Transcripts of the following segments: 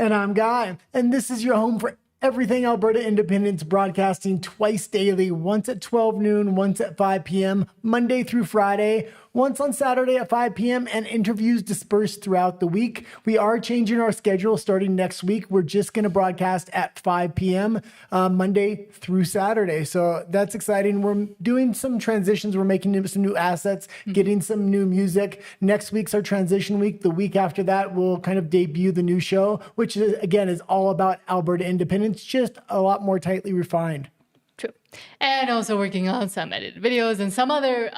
And I'm Guy. And this is your home for everything Alberta Independence, broadcasting twice daily, once at 12 noon, once at 5 p.m., Monday through Friday, once on Saturday at 5 p.m., and interviews dispersed throughout the week. We are changing our schedule starting next week. We're just going to broadcast at 5 p.m. Monday through Saturday. So that's exciting. We're doing some transitions. We're making some new assets, getting some new music. Next week's our transition week. The week after that, we'll kind of debut the new show, which is, again, is all about Alberta independence, just a lot more tightly refined. True. And also working on some edited videos and some other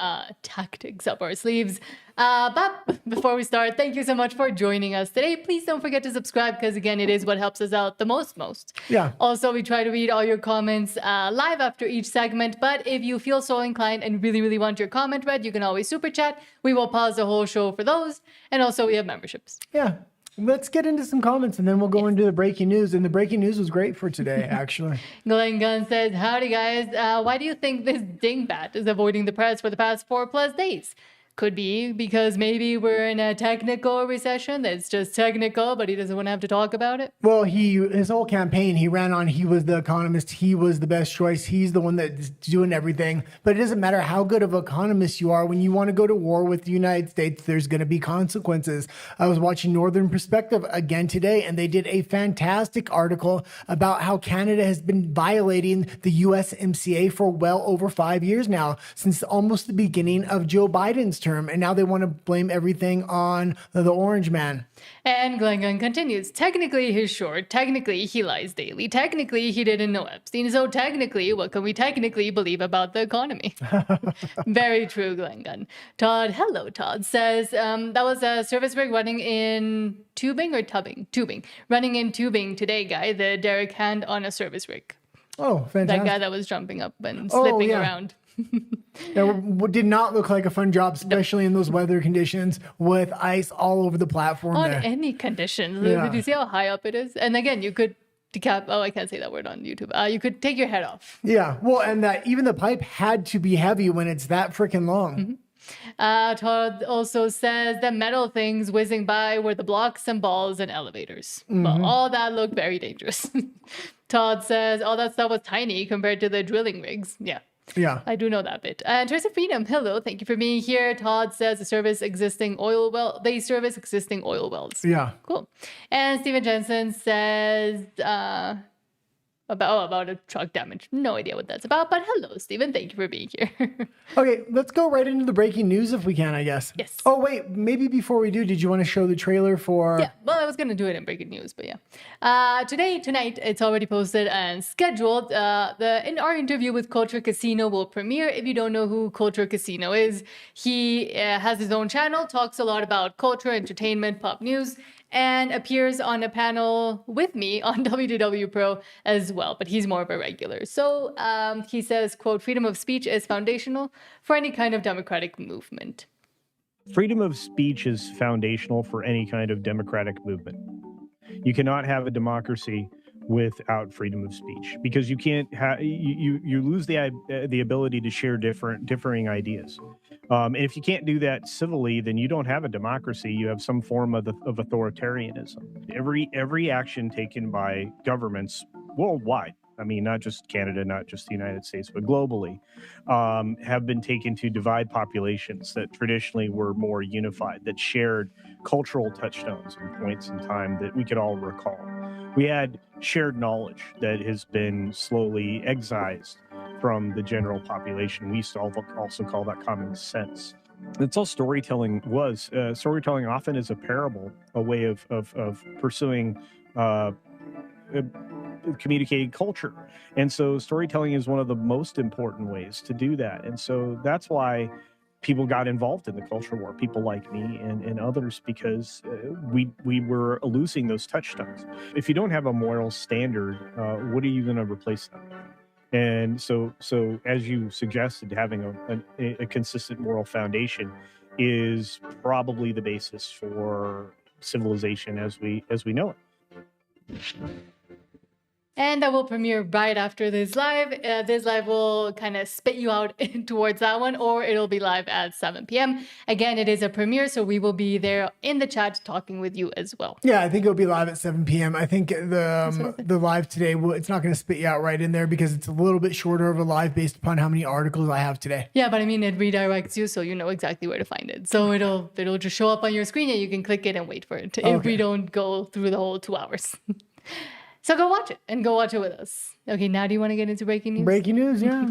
tactics up our sleeves. But before we start, thank you so much for joining us today. Please don't forget to subscribe because, again, it is what helps us out the most. Yeah. Also, we try to read all your comments live after each segment. But if you feel so inclined and really want your comment read, you can always super chat. We will pause the whole show for those. And also, we have memberships. Yeah. Let's get into some comments and then we'll go into the breaking news. And the breaking news was great for today, actually. Glenn Gunn says, howdy guys. Why do you think this dingbat is avoiding the press for the past 4+ days? Could be because maybe we're in a technical recession that's just technical, but he doesn't want to have to talk about it. Well, his whole campaign, he ran on, he was the economist, he was the best choice, he's the one that's doing everything. But it doesn't matter how good of an economist you are. When you want to go to war with the United States, there's going to be consequences. I was watching Northern Perspective again today, and they did a fantastic article about how Canada has been violating the USMCA for well over 5 years now, since almost the beginning of Joe Biden's term, and now they want to blame everything on the orange man. And Glenn Gunn continues, technically he's short, technically he lies daily, technically he didn't know Epstein, so technically what can we technically believe about the economy? Very true, Glenn Gunn. Hello Todd, says that was a service rig running in tubing or tubbing? Tubing. Running in tubing today, Guy, the derrick hand on a service rig. Oh, fantastic. That guy that was jumping up and slipping around. It did not look like a fun job, especially in those weather conditions with ice all over the platform. On there. any conditions. Yeah. Did you see how high up it is? And again, you could I can't say that word on YouTube. You could take your head off. Yeah, well, and that even the pipe had to be heavy when it's that freaking long. Todd also says the metal things whizzing by were the blocks and balls and elevators. Well, all that looked very dangerous. Todd says all that stuff was tiny compared to the drilling rigs. Yeah, I do know that bit. And Trace of Freedom, hello, thank you for being here. Todd says they service existing oil wells. Yeah. Cool. And Steven Jensen says about a truck damage. No idea what that's about, but hello, Steven. Thank you for being here. Okay, let's go right into the breaking news if we can, I guess. Yes. Oh, wait, maybe before we do, did you want to show the trailer for... Yeah, well, I was going to do it in breaking news, but yeah. Tonight, it's already posted and scheduled. In our interview with Culture Casino will premiere. If you don't know who Culture Casino is, he has his own channel, talks a lot about culture, entertainment, pop news, and appears on a panel with me on WDW Pro as well, but he's more of a regular. So he says, quote, freedom of speech is foundational for any kind of democratic movement. Freedom of speech is foundational for any kind of democratic movement. You cannot have a democracy without freedom of speech because you can't you lose the ability to share differing ideas. And if you can't do that civilly, then you don't have a democracy. You have some form of authoritarianism. Every action taken by governments worldwide, I mean, not just Canada, not just the United States, but globally, have been taken to divide populations that traditionally were more unified, that shared cultural touchstones and points in time that we could all recall. We had shared knowledge that has been slowly excised from the general population. We used to also call that common sense. That's all storytelling was. Storytelling often is a parable, a way of pursuing communicating culture. And so storytelling is one of the most important ways to do that. And so that's why people got involved in the culture war, people like me and others, because we were losing those touchstones. If you don't have a moral standard, what are you going to replace them? And so as you suggested, having a consistent moral foundation is probably the basis for civilization as we know it. And that will premiere right after this live. This live will kind of spit you out towards that one, or it'll be live at 7 p.m. Again, it is a premiere, so we will be there in the chat talking with you as well. Yeah, I think it'll be live at 7 p.m. I think the live today, it's not going to spit you out right in there because it's a little bit shorter of a live based upon how many articles I have today. Yeah, but I mean, it redirects you so you know exactly where to find it. So it'll just show up on your screen and you can click it and wait for it if we don't go through the whole 2 hours. So go watch it and go watch it with us. Okay, now do you want to get into breaking news? Breaking news, yeah.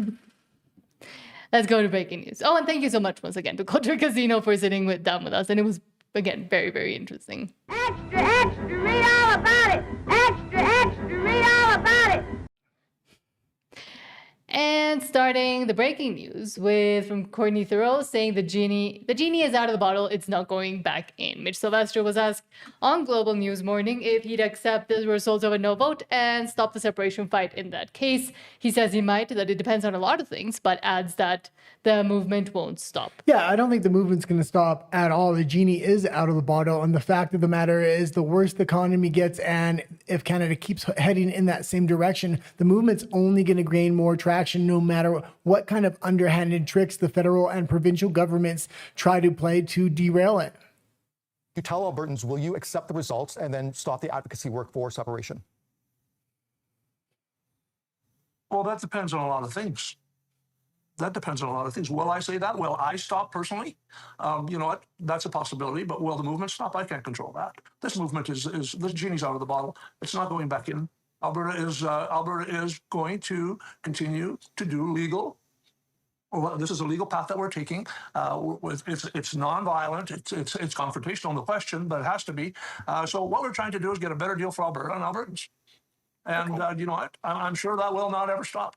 Let's go to breaking news. Oh, and thank you so much once again to Culture Casino for sitting down with us. And it was, again, very, very interesting. Extra, extra, read all about it. Extra, extra, read all about it. And starting the breaking news from Courtney Thoreau saying the genie is out of the bottle. It's not going back in. Mitch Sylvester was asked on Global News Morning if he'd accept the results of a no vote and stop the separation fight in that case. He says he might, that it depends on a lot of things, but adds that the movement won't stop. Yeah, I don't think the movement's going to stop at all. The genie is out of the bottle. And the fact of the matter is the worse the economy gets, and if Canada keeps heading in that same direction, the movement's only going to gain more traction no matter what kind of underhanded tricks the federal and provincial governments try to play to derail it. You tell Albertans, will you accept the results and then stop the advocacy work for separation? Well, that depends on a lot of things. Will I say that? Will I stop personally? You know what? That's a possibility. But will the movement stop? I can't control that. This movement this genie's out of the bottle. It's not going back in. Alberta is going to continue to do legal. Well, this is a legal path that we're taking. It's nonviolent. It's confrontational, no question, but it has to be. So what we're trying to do is get a better deal for Alberta and Albertans. And you know what? I'm sure that will not ever stop.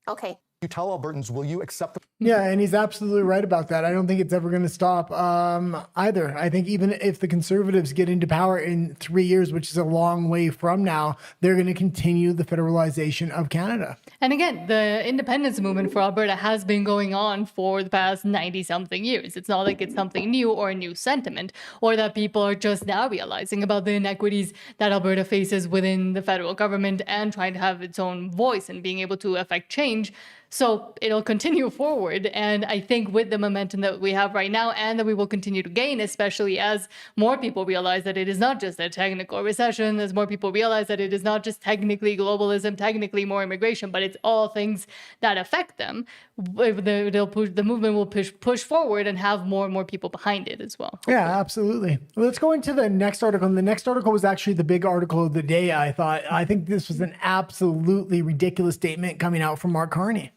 Okay. You tell Albertans, will you accept the... Yeah, and he's absolutely right about that. I don't think it's ever going to stop either. I think even if the Conservatives get into power in 3 years, which is a long way from now, they're going to continue the federalization of Canada. And again, the independence movement for Alberta has been going on for the past 90-something years. It's not like it's something new or a new sentiment, or that people are just now realizing about the inequities that Alberta faces within the federal government and trying to have its own voice and being able to affect change. So it'll continue forward. And I think with the momentum that we have right now and that we will continue to gain, especially as more people realize that it is not just a technical recession, as more people realize that it is not just technically globalism, technically more immigration, but it's all things that affect them, the movement will push forward and have more and more people behind it as well. Yeah, absolutely. Let's go into the next article. And the next article was actually the big article of the day, I thought. I think this was an absolutely ridiculous statement coming out from Mark Carney.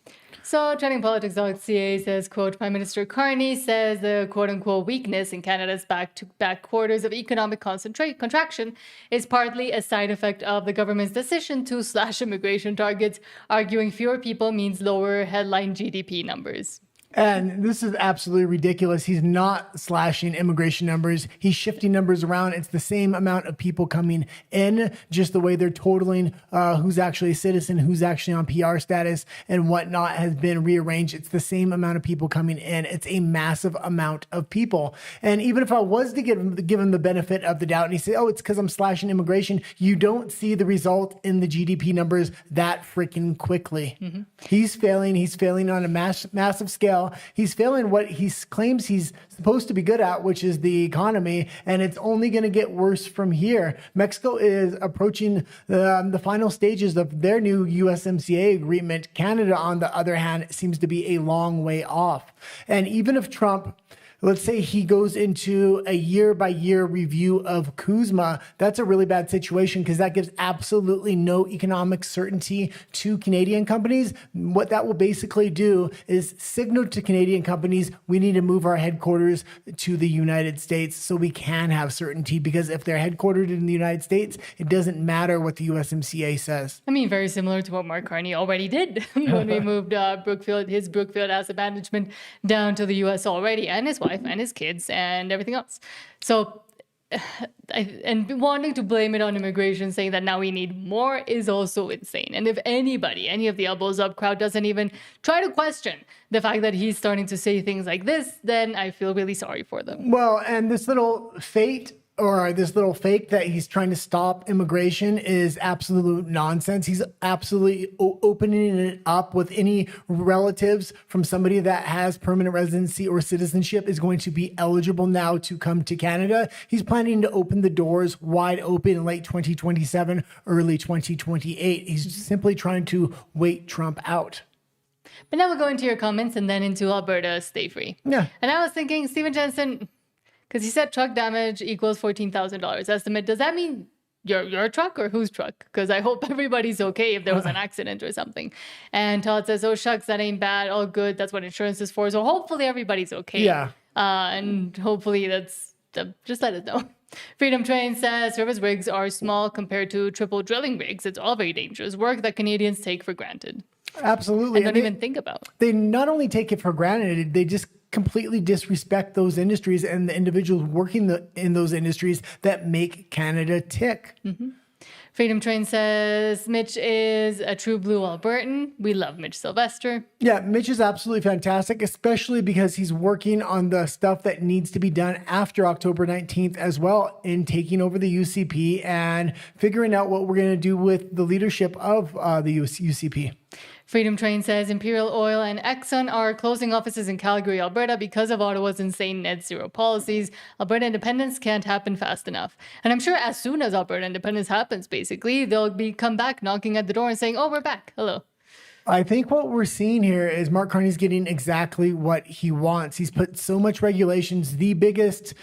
So trendingpolitics.ca says, quote, Prime Minister Carney says the quote-unquote weakness in Canada's back-to-back quarters of economic contraction is partly a side effect of the government's decision to slash immigration targets, arguing fewer people means lower headline GDP numbers. And this is absolutely ridiculous. He's not slashing immigration numbers. He's shifting numbers around. It's the same amount of people coming in, just the way they're totaling who's actually a citizen, who's actually on PR status and whatnot has been rearranged. It's the same amount of people coming in. It's a massive amount of people. And even if I was to give him the benefit of the doubt and he said, oh, it's because I'm slashing immigration, you don't see the result in the GDP numbers that freaking quickly. Mm-hmm. He's failing. He's failing on a massive scale. He's failing what he claims he's supposed to be good at, which is the economy, and it's only going to get worse from here. Mexico is approaching the final stages of their new USMCA agreement. Canada, on the other hand, seems to be a long way off. And even if Trump, let's say he goes into a year-by-year review of CUSMA, that's a really bad situation because that gives absolutely no economic certainty to Canadian companies. What that will basically do is signal to Canadian companies, we need to move our headquarters to the United States so we can have certainty, because if they're headquartered in the United States, it doesn't matter what the USMCA says. I mean, very similar to what Mark Carney already did when we moved his Brookfield Asset Management down to the U.S. already, and his wife and his kids and everything else. So, and wanting to blame it on immigration, saying that now we need more, is also insane. And if anybody, any of the elbows up crowd doesn't even try to question the fact that he's starting to say things like this, then I feel really sorry for them. Well, and this little fate or this little fake that he's trying to stop immigration is absolute nonsense. He's absolutely opening it up with any relatives from somebody that has permanent residency or citizenship is going to be eligible now to come to Canada. He's planning to open the doors wide open in late 2027, early 2028. He's simply trying to wait Trump out. But now we'll go into your comments and then into Alberta Stay Free. Yeah. And I was thinking, Stephen Jensen, because he said truck damage equals $14,000 estimate. Does that mean your truck or whose truck? Because I hope everybody's okay if there was an accident or something. And Todd says, oh, shucks, that ain't bad. All good. That's what insurance is for. So hopefully everybody's okay. Yeah. And hopefully that's, just let us know. Freedom Train says service rigs are small compared to triple drilling rigs. It's all very dangerous work that Canadians take for granted. Absolutely. And don't even think about. They not only take it for granted, they just completely disrespect those industries and the individuals working in those industries that make Canada tick. Mm-hmm. Freedom Train says Mitch is a true blue Albertan. We love Mitch Sylvester. Yeah, Mitch is absolutely fantastic, especially because he's working on the stuff that needs to be done after October 19th as well in taking over the UCP and figuring out what we're going to do with the leadership of the UCP. Freedom Train says Imperial Oil and Exxon are closing offices in Calgary, Alberta because of Ottawa's insane net zero policies. Alberta independence can't happen fast enough. And I'm sure as soon as Alberta independence happens, basically, they'll come back knocking at the door and saying, oh, we're back. Hello. I think what we're seeing here is Mark Carney's getting exactly what he wants. He's put so much regulations. The biggest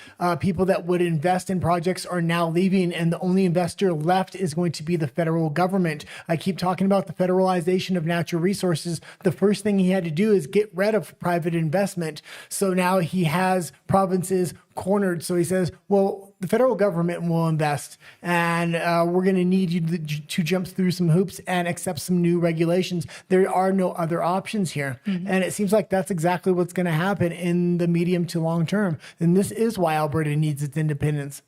people that would invest in projects are now leaving, and the only investor left is going to be the federal government. I keep talking about the federalization of natural resources. The first thing he had to do is get rid of private investment. So now he has provinces cornered. So he says, well, the federal government will invest, and we're going to need you to jump through some hoops and accept some new regulations. There are no other options here. Mm-hmm. And it seems like that's exactly what's going to happen in the medium to long term. And this is why Alberta needs its independence.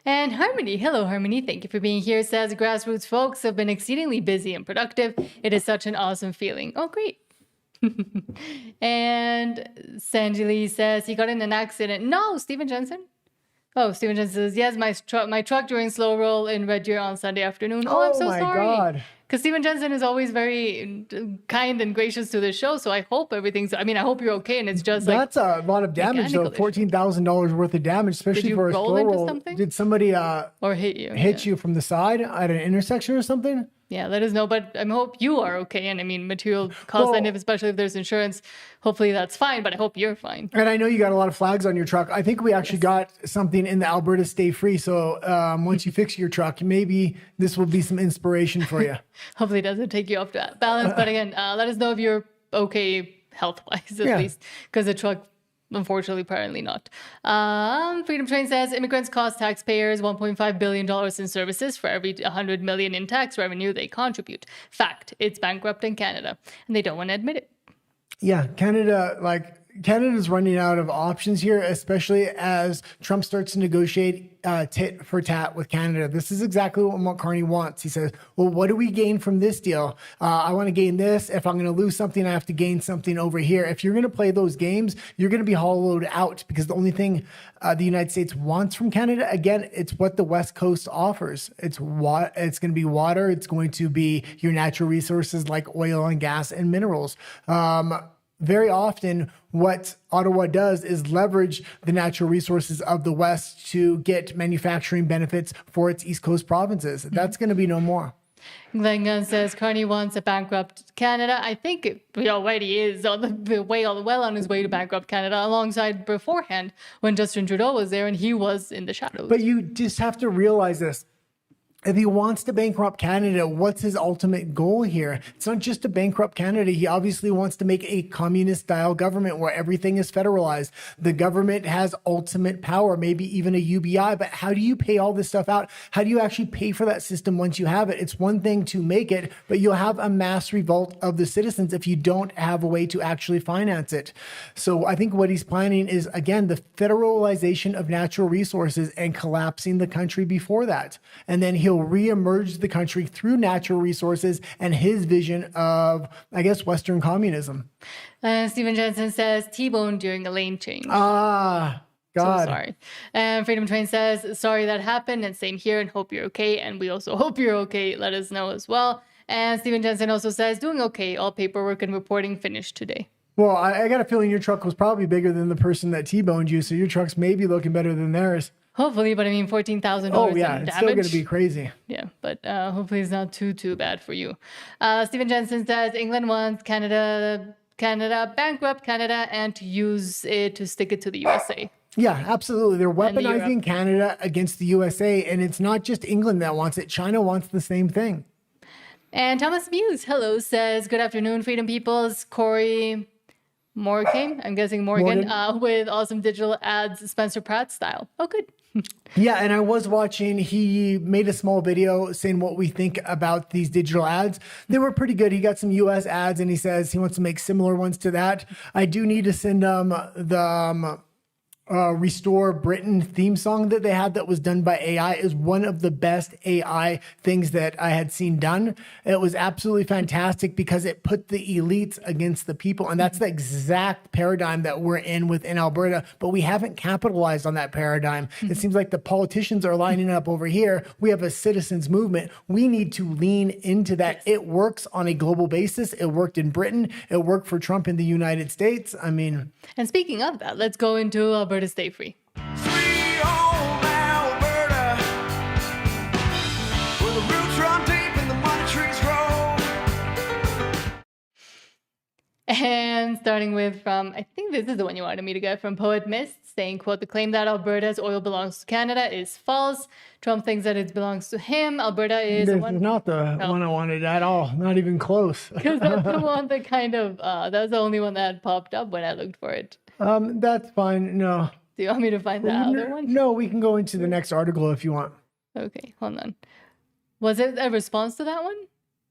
And Harmony, hello Harmony, thank you for being here, says grassroots folks have been exceedingly busy and productive. It is such an awesome feeling. Oh, great. And Sanjali says he got in an accident. No, Stephen Jensen. Oh, Stephen Jensen says, yes, my truck during slow roll in Red Deer on Sunday afternoon. Oh, I'm so sorry. God. Because Stephen Jensen is always very kind and gracious to the show, so I hope everything's... I mean, I hope you're okay, and it's just like... That's a lot of damage, though. $14,000 worth of damage, especially for a slow roll. Did you roll into something? Did somebody... or hit you. Hit you from the side at an intersection or something? Yeah, let us know. But I hope you are okay. And I mean, material cost, and especially if there's insurance, hopefully that's fine. But I hope you're fine. And I know you got a lot of flags on your truck. I think we actually got something in the Alberta Stay Free. So once you fix your truck, maybe this will be some inspiration for you. Hopefully it doesn't take you off balance. But again, let us know if you're okay health-wise, at least. Because the truck... Unfortunately, apparently not. Freedom Train says immigrants cost taxpayers $1.5 billion in services for every $100 million in tax revenue they contribute. Fact, it's bankrupt in Canada, and they don't want to admit it. Yeah, Canada's running out of options here, especially as Trump starts to negotiate tit for tat with Canada. This is exactly what Mark Carney wants. He says, well, what do we gain from this deal? I want to gain this. If I'm going to lose something, I have to gain something over here. If you're going to play those games, you're going to be hollowed out, because the only thing the United States wants from Canada, again, it's what the West Coast offers. It's going to be water. It's going to be your natural resources like oil and gas and minerals. Very often, what Ottawa does is leverage the natural resources of the West to get manufacturing benefits for its East Coast provinces. That's going to be no more. Glenn Gunn says Carney wants a bankrupt Canada. I think he already is well on his way to bankrupt Canada, alongside beforehand when Justin Trudeau was there and he was in the shadows. But you just have to realize this. If he wants to bankrupt Canada, what's his ultimate goal here? It's not just to bankrupt Canada. He obviously wants to make a communist-style government where everything is federalized. The government has ultimate power, maybe even a UBI. But how do you pay all this stuff out? How do you actually pay for that system once you have it? It's one thing to make it, but you'll have a mass revolt of the citizens if you don't have a way to actually finance it. So I think what he's planning is, again, the federalization of natural resources and collapsing the country before that. And then he'll reemerge the country through natural resources and his vision of, I guess, Western communism. Stephen Jensen says T-bone during a lane change. God. So sorry. And Freedom Train says, sorry that happened, and same here, and hope you're okay. And we also hope you're okay. Let us know as well. And Stephen Jensen also says, doing okay. All paperwork and reporting finished today. Well, I got a feeling your truck was probably bigger than the person that T-boned you, so your truck's maybe looking better than theirs. Hopefully, but I mean, $14,000 Oh, yeah, in it's damage. still going to be crazy. Yeah, but hopefully it's not too bad for you. Stephen Jensen says, England wants Canada bankrupt Canada and to use it to stick it to the USA. Yeah, absolutely. They're weaponizing Europe. Canada against the USA, and it's not just England that wants it. China wants the same thing. And Thomas Muse, hello, says, good afternoon, Freedom Peoples. Corey Morgan, I'm guessing Morgan. With awesome digital ads, Spencer Pratt style. Oh, good. Yeah, and I was watching, he made a small video saying what we think about these digital ads. They were pretty good. He got some US ads and he says he wants to make similar ones to that. I do need to send the Restore Britain theme song that they had that was done by AI. Is one of the best AI things that I had seen done. It was absolutely fantastic because it put the elites against the people. And that's the exact paradigm that we're in within Alberta, but we haven't capitalized on that paradigm. It seems like the politicians are lining up over here. We have a citizens movement. We need to lean into that. It works on a global basis. It worked in Britain. It worked for Trump in the United States. I mean, And speaking of that, let's go into Alberta Stay Free. Sweet home Alberta, where the roots run deep and the money trees grow. And starting with from, I think this is the one you wanted me to get, from Poet Mist, saying, quote, the claim that Alberta's oil belongs to Canada is false. Trump thinks that it belongs to him. Alberta is this one. is not the one I wanted at all. Not even close. Because that's the one that kind of, that's the only one that popped up when I looked for it. That's fine. No. Do you want me to find the other one? No, we can go into the next article if you want. Okay, hold on. Was it a response to that one?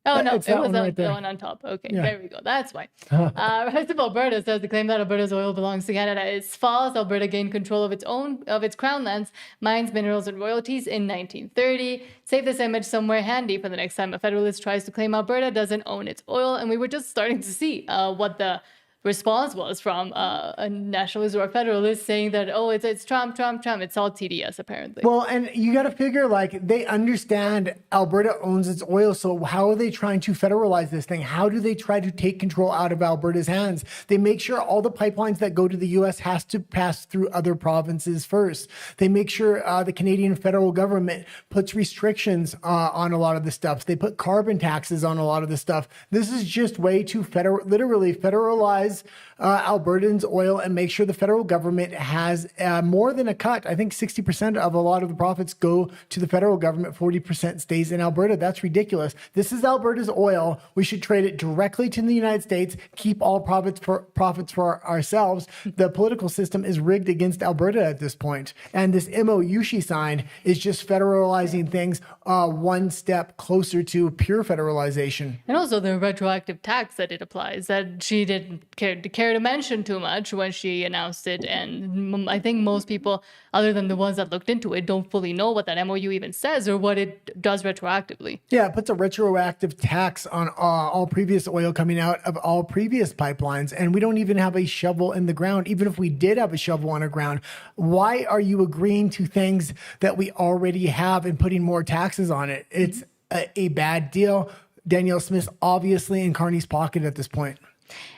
Oh, no, It's it that was one right the there. one on top. Okay, Yeah. there we go. That's why. Rest of Alberta says the claim that Alberta's oil belongs to Canada is false. Alberta gained control of its crown lands, mines, minerals, and royalties in 1930. Save this image somewhere handy for the next time a federalist tries to claim Alberta doesn't own its oil. And we were just starting to see what the response was from a nationalist or a federalist saying that, oh, it's Trump. It's all TDS, apparently. Well, and you got to figure, like, they understand Alberta owns its oil. So how are they trying to federalize this thing? How do they try to take control out of Alberta's hands? They make sure all the pipelines that go to the U.S. has to pass through other provinces first. They make sure the Canadian federal government puts restrictions on a lot of the stuff. They put carbon taxes on a lot of the stuff. This is just way to literally federalize Albertans' oil and make sure the federal government has more than a cut. I think 60% of a lot of the profits go to the federal government, 40% stays in Alberta. That's ridiculous. This is Alberta's oil. We should trade it directly to the United States, keep all profits for ourselves. The political system is rigged against Alberta at this point. And this MOU she signed is just federalizing things one step closer to pure federalization. And also the retroactive tax that it applies that she didn't care to mention too much when she announced it. And I think most people, other than the ones that looked into it, don't fully know what that MOU even says or what it does retroactively. Yeah, it puts a retroactive tax on all previous oil coming out of all previous pipelines. And we don't even have a shovel in the ground. Even if we did have a shovel on the ground, why are you agreeing to things that we already have and putting more taxes on it? It's a bad deal. Danielle Smith's obviously in Carney's pocket at this point.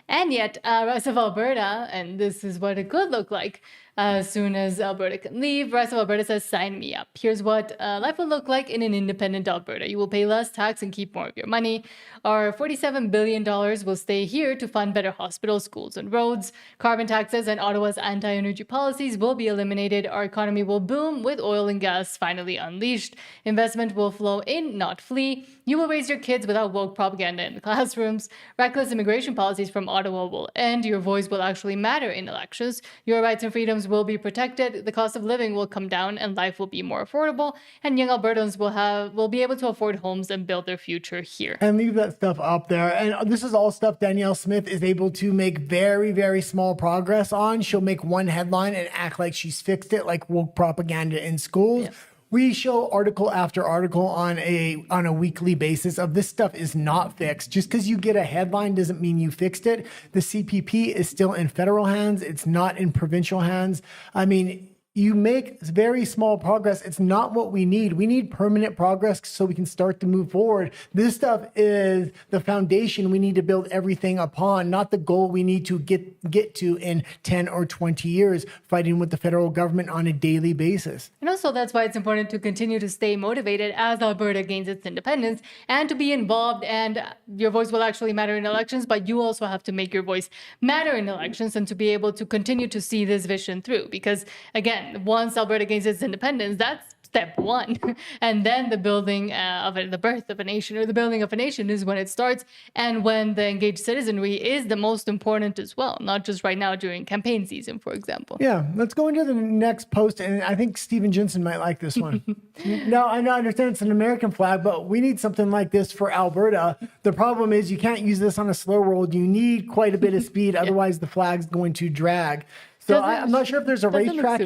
And yet, rest of Alberta, and this is what it could look like as soon as Alberta can leave. Rest of Alberta says, sign me up. Here's what life will look like in an independent Alberta. You will pay less tax and keep more of your money. Our $47 billion will stay here to fund better hospitals, schools, and roads. Carbon taxes and Ottawa's anti-energy policies will be eliminated. Our economy will boom with oil and gas finally unleashed. Investment will flow in, not flee. You will raise your kids without woke propaganda in the classrooms. Reckless immigration policies from Ottawa will end. Your voice will actually matter in elections. Your rights and freedoms will be protected. The cost of living will come down and life will be more affordable. And young Albertans will be able to afford homes and build their future here. And leave that stuff up there. And this is all stuff Danielle Smith is able to make very, very small progress on. She'll make one headline and act like she's fixed it, like woke propaganda in schools. Yeah. We show article after article on a weekly basis of this stuff is not fixed. Just because you get a headline doesn't mean you fixed it. The CPP is still in federal hands. It's not in provincial hands. I mean, you make very small progress. It's not what we need. We need permanent progress so we can start to move forward. This stuff is the foundation we need to build everything upon, not the goal we need to get to in 10 or 20 years, fighting with the federal government on a daily basis. And also that's why it's important to continue to stay motivated as Alberta gains its independence and to be involved. And your voice will actually matter in elections, but you also have to make your voice matter in elections and to be able to continue to see this vision through. Because again, once Alberta gains its independence, that's step one. And then the building of it, the birth of a nation or the building of a nation is when it starts and when the engaged citizenry is the most important as well, not just right now during campaign season, for example. Yeah, let's go into the next post. And I think Stephen Jensen might like this one. No, I understand it's an American flag, but we need something like this for Alberta. The problem is you can't use this on a slow roll. You need quite a bit of speed. Otherwise, the flag's going to drag. So I'm not sure if there's a racetrack.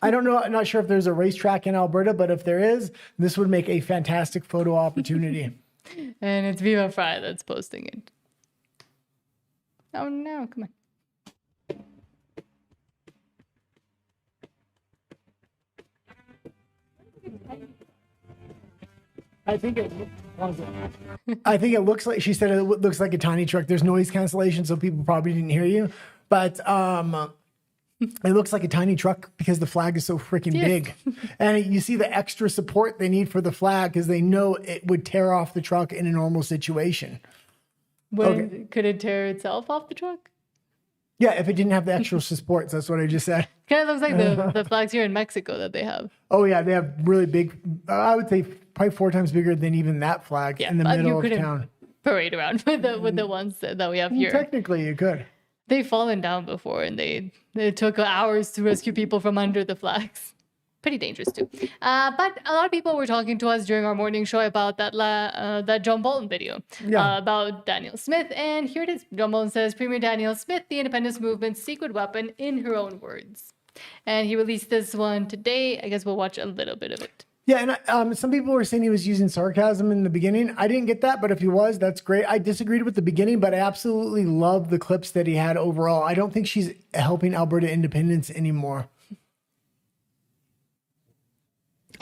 I don't know. I'm not sure if there's a racetrack in Alberta, but if there is, this would make a fantastic photo opportunity. And it's Viva Fry that's posting it. Oh no, come on. I think it looks like, she said it looks like a tiny truck. There's noise cancellation, so people probably didn't hear you. But it looks like a tiny truck because the flag is so freaking big. And you see the extra support they need for the flag because they know it would tear off the truck in a normal situation. Could it tear itself off the truck? Yeah, if it didn't have the extra supports, that's what I just said. Kind of looks like the flags here in Mexico that they have. Oh yeah, they have really big, I would say probably 4 times bigger than even that flag in the middle of town. Parade around with the ones that we have here. Technically, you could. They've fallen down before, and it took hours to rescue people from under the flags. Pretty dangerous too. But a lot of people were talking to us during our morning show about that John Bolton video about Danielle Smith, and here it is. John Bolton says, Premier Danielle Smith, the independence movement's secret weapon, in her own words. And he released this one today. I guess we'll watch a little bit of it. Yeah, and some people were saying he was using sarcasm in the beginning. I didn't get that, but if he was, that's great. I disagreed with the beginning, but I absolutely love the clips that he had overall. I don't think she's helping Alberta independence anymore.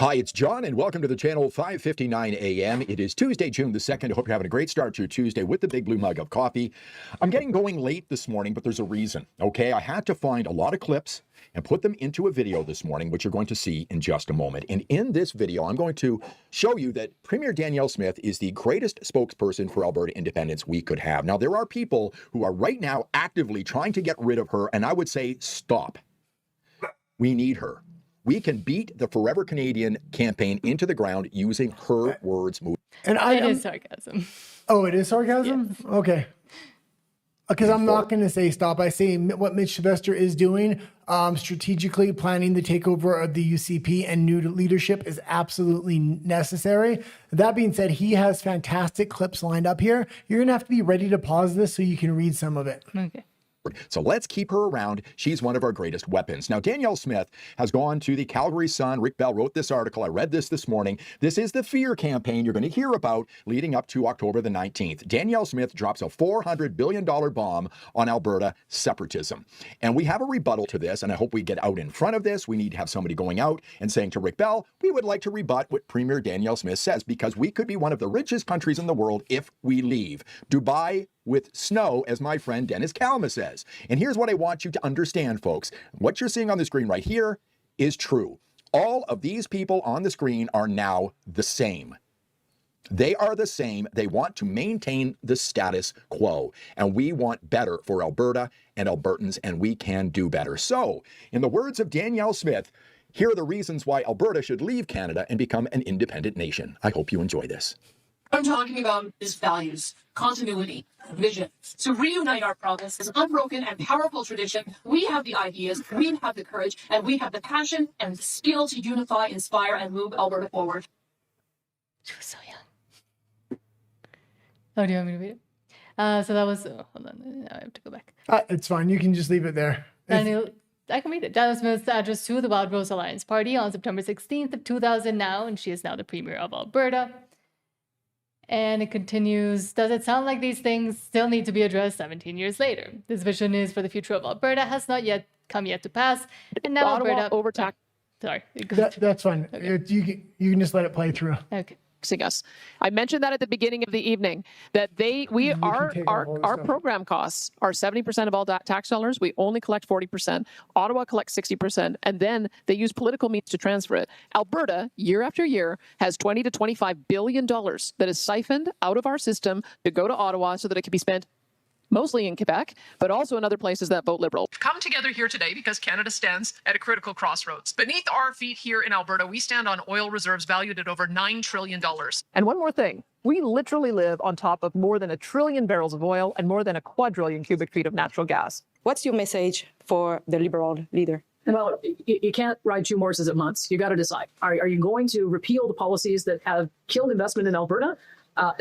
Hi, it's John, and welcome to the channel, 5:59 a.m. It is Tuesday, June the 2nd. I hope you're having a great start to your Tuesday with the big blue mug of coffee. I'm getting going late this morning, but there's a reason, okay? I had to find a lot of clips and put them into a video this morning, which you're going to see in just a moment. And in this video, I'm going to show you that Premier Danielle Smith is the greatest spokesperson for Alberta independence we could have. Now, there are people who are right now actively trying to get rid of her, and I would say, stop. We need her. We can beat the Forever Canadian campaign into the ground using her words. And it is sarcasm. Oh, it is sarcasm? Yes. Okay. Because I'm not going to say stop. I say what Mitch Sylvester is doing, strategically planning the takeover of the UCP and new leadership is absolutely necessary. That being said, he has fantastic clips lined up here. You're going to have to be ready to pause this so you can read some of it. Okay. So let's keep her around. She's one of our greatest weapons. Now, Danielle Smith has gone to the Calgary Sun. Rick Bell wrote this article. I read this morning. This is the fear campaign you're going to hear about leading up to October the 19th. Danielle Smith drops a $400 billion bomb on Alberta separatism. And we have a rebuttal to this, and I hope we get out in front of this. We need to have somebody going out and saying to Rick Bell, we would like to rebut what Premier Danielle Smith says, because we could be one of the richest countries in the world if we leave. Dubai with snow, as my friend Dennis Kalma says. And here's what I want you to understand, folks. What you're seeing on the screen right here is true. All of these people on the screen are now the same. They are the same. They want to maintain the status quo. And we want better for Alberta and Albertans, and we can do better. So, in the words of Danielle Smith, here are the reasons why Alberta should leave Canada and become an independent nation. I hope you enjoy this. I'm talking about is values, continuity, vision. To reunite our province as an unbroken and powerful tradition, we have the ideas, we have the courage, and we have the passion and the skill to unify, inspire, and move Alberta forward. She was so young. Oh, do you want me to read it? So that was, hold on, I have to go back. It's fine. You can just leave it there. I can read it. Danielle Smith's address to the Wild Rose Alliance Party on September 16th of 2000 now, and she is now the Premier of Alberta. And it continues, does it sound like these things still need to be addressed 17 years later? This vision is for the future of Alberta has not yet come to pass. And now Ottawa Alberta... overtaxed. Sorry. That's fine. Okay. You can just let it play through. Okay. Us. I mentioned that at the beginning of the evening that our program costs are 70% of all tax dollars. We only collect 40%. Ottawa collects 60%, and then they use political means to transfer it. Alberta, year after year, has $20 to $25 billion that is siphoned out of our system to go to Ottawa so that it can be spent mostly in Quebec, but also in other places that vote Liberal. Come together here today because Canada stands at a critical crossroads. Beneath our feet here in Alberta, we stand on oil reserves valued at over $9 trillion. And one more thing, we literally live on top of more than 1 trillion barrels of oil and more than 1 quadrillion cubic feet of natural gas. What's your message for the Liberal leader? Well, you can't ride 2 horses at once. You got to decide. Are you going to repeal the policies that have killed investment in Alberta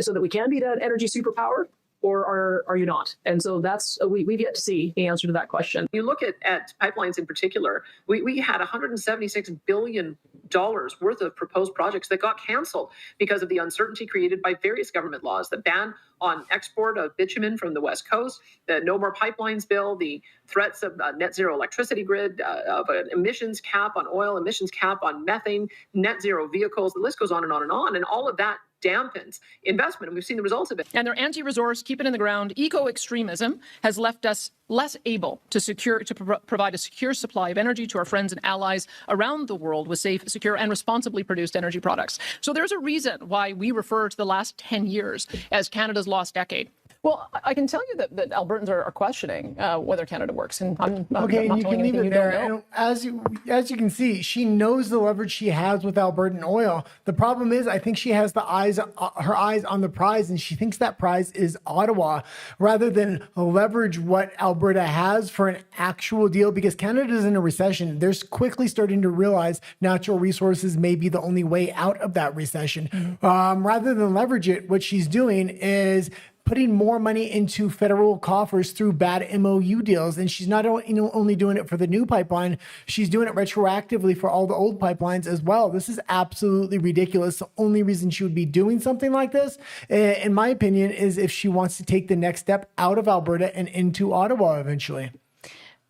so that we can be that energy superpower? Or are you not? And so that's we've yet to see the answer to that question. You look at pipelines in particular, we had $176 billion worth of proposed projects that got canceled because of the uncertainty created by various government laws, the ban on export of bitumen from the West Coast, the No More Pipelines bill, the threats of net zero electricity grid, of an emissions cap on oil, emissions cap on methane, net zero vehicles. The list goes on and on and on. And all of that dampens investment, and we've seen the results of it. And their anti-resource, keep it in the ground, eco-extremism has left us less able to provide a secure supply of energy to our friends and allies around the world with safe, secure, and responsibly produced energy products. So there's a reason why we refer to the last 10 years as Canada's lost decade. Well, I can tell you that Albertans are questioning whether Canada works, and I'm not you telling can leave anything it you there. don't know. And as you can see, she knows the leverage she has with Albertan oil. The problem is, I think she has her eyes on the prize, and she thinks that prize is Ottawa, rather than leverage what Alberta has for an actual deal. Because Canada is in a recession, they're quickly starting to realize natural resources may be the only way out of that recession. Mm-hmm. Rather than leverage it, what she's doing is putting more money into federal coffers through bad MOU deals. And she's not only doing it for the new pipeline, she's doing it retroactively for all the old pipelines as well. This is absolutely ridiculous. The only reason she would be doing something like this, in my opinion, is if she wants to take the next step out of Alberta and into Ottawa eventually.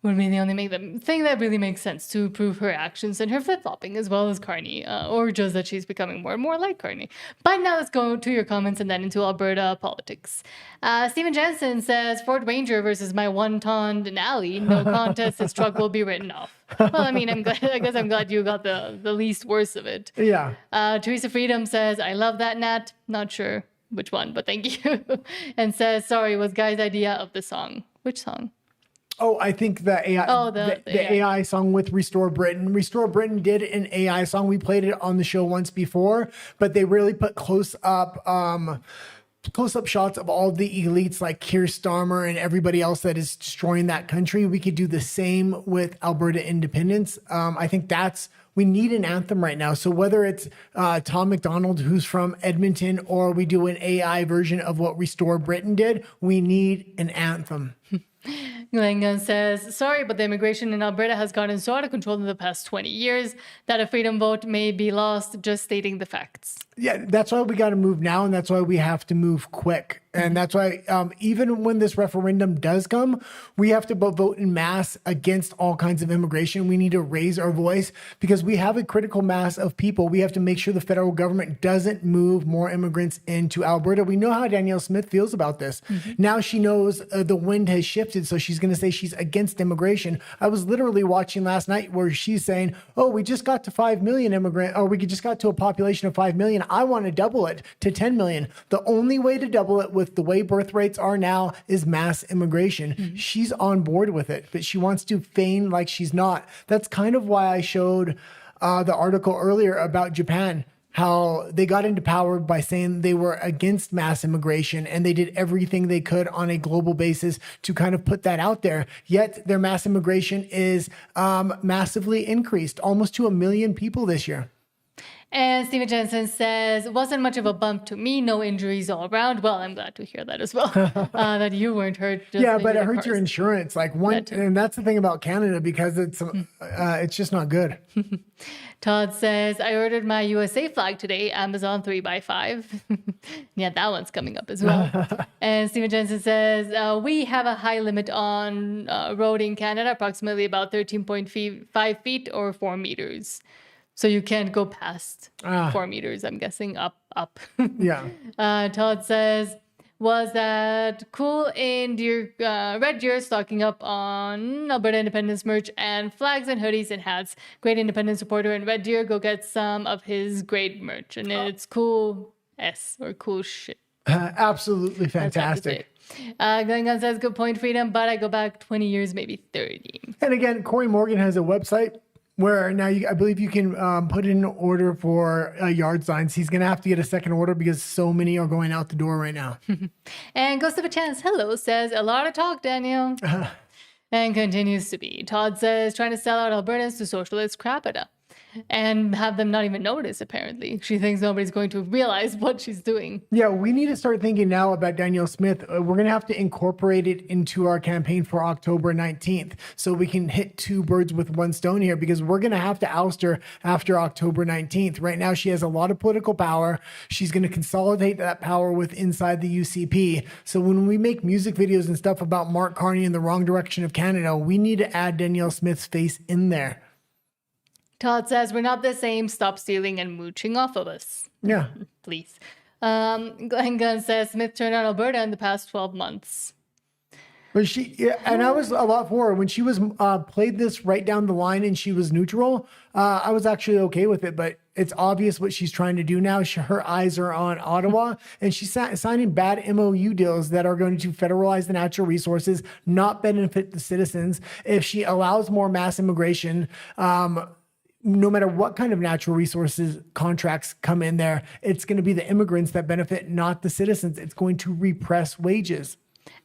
Would be the only thing that really makes sense to prove her actions and her flip-flopping, as well as Carney, or just that she's becoming more and more like Carney. But now let's go to your comments and then into Alberta politics. Stephen Jansen says, Fort Ranger versus my one-ton Denali. No contest, this truck will be written off. Well, I mean, I'm glad you got the least worst of it. Yeah. Teresa Freedom says, I love that, Nat. Not sure which one, but thank you. And says, sorry, was Guy's idea of the song. Which song? Oh, I think the AI, the AI song with Restore Britain. Restore Britain did an AI song. We played it on the show once before, but they really put close-up shots of all the elites like Keir Starmer and everybody else that is destroying that country. We could do the same with Alberta independence. I think we need an anthem right now. So whether it's Tom McDonald, who's from Edmonton, or we do an AI version of what Restore Britain did, we need an anthem. Langan says, sorry, but the immigration in Alberta has gotten so out of control in the past 20 years that a freedom vote may be lost, just stating the facts. Yeah, that's why we got to move now, and that's why we have to move quick. And that's why even when this referendum does come, we have to vote in mass against all kinds of immigration. We need to raise our voice because we have a critical mass of people. We have to make sure the federal government doesn't move more immigrants into Alberta. We know how Danielle Smith feels about this. Mm-hmm. Now she knows the wind has shifted, so she's going to say she's against immigration. I was literally watching last night where she's saying, oh, we just got to 5 million immigrants, or we just got to a population of 5 million. I want to double it to 10 million. The only way to double it with the way birth rates are now is mass immigration. Mm-hmm. She's on board with it, but she wants to feign like she's not. That's kind of why I showed the article earlier about Japan, how they got into power by saying they were against mass immigration and they did everything they could on a global basis to kind of put that out there. Yet their mass immigration is massively increased, almost to 1 million people this year. And Steven Jensen says, wasn't much of a bump to me. No injuries all around. Well, I'm glad to hear that as well. That you weren't hurt. Yeah, but it hurts your insurance. Like and that's the thing about Canada, because it's just not good. Todd says, I ordered my USA flag today, Amazon 3x5. Yeah, that one's coming up as well. And Steven Jensen says, we have a high limit on road in Canada, approximately about 13.5 feet or 4 meters. So you can't go past 4 meters, I'm guessing, up. Yeah. Todd says, was that cool in Red Deer stocking up on Alberta Independence merch and flags and hoodies and hats. Great Independence supporter in Red Deer. Go get some of his great merch. And it's cool or cool shit. Absolutely fantastic. Glenn Gunn says, good point, Freedom, but I go back 20 years, maybe 30. And again, Corey Morgan has a website where now I believe you can put in an order for yard signs. He's going to have to get a second order because so many are going out the door right now. And Ghost of a Chance, hello, says, a lot of talk, Daniel. And continues to be. Todd says, trying to sell out Albertans to socialist crapita. And have them not even notice, apparently. She thinks nobody's going to realize what she's doing. Yeah, we need to start thinking now about Danielle Smith. We're going to have to incorporate it into our campaign for October 19th so we can hit two birds with one stone here, because we're going to have to oust her after October 19th. Right now, she has a lot of political power. She's going to consolidate that power with inside the UCP. So when we make music videos and stuff about Mark Carney in the wrong direction of Canada, we need to add Danielle Smith's face in there. Todd says, we're not the same. Stop stealing and mooching off of us. Yeah. Please. Glenn Gunn says, Smith turned on Alberta in the past 12 months. But and I was a lot for her. When she was played this right down the line and she was neutral, I was actually okay with it. But it's obvious what she's trying to do now. Her eyes are on Ottawa, and she's signing bad MOU deals that are going to federalize the natural resources, not benefit the citizens. If she allows more mass immigration, no matter what kind of natural resources contracts come in there, it's going to be the immigrants that benefit, not the citizens. It's going to repress wages.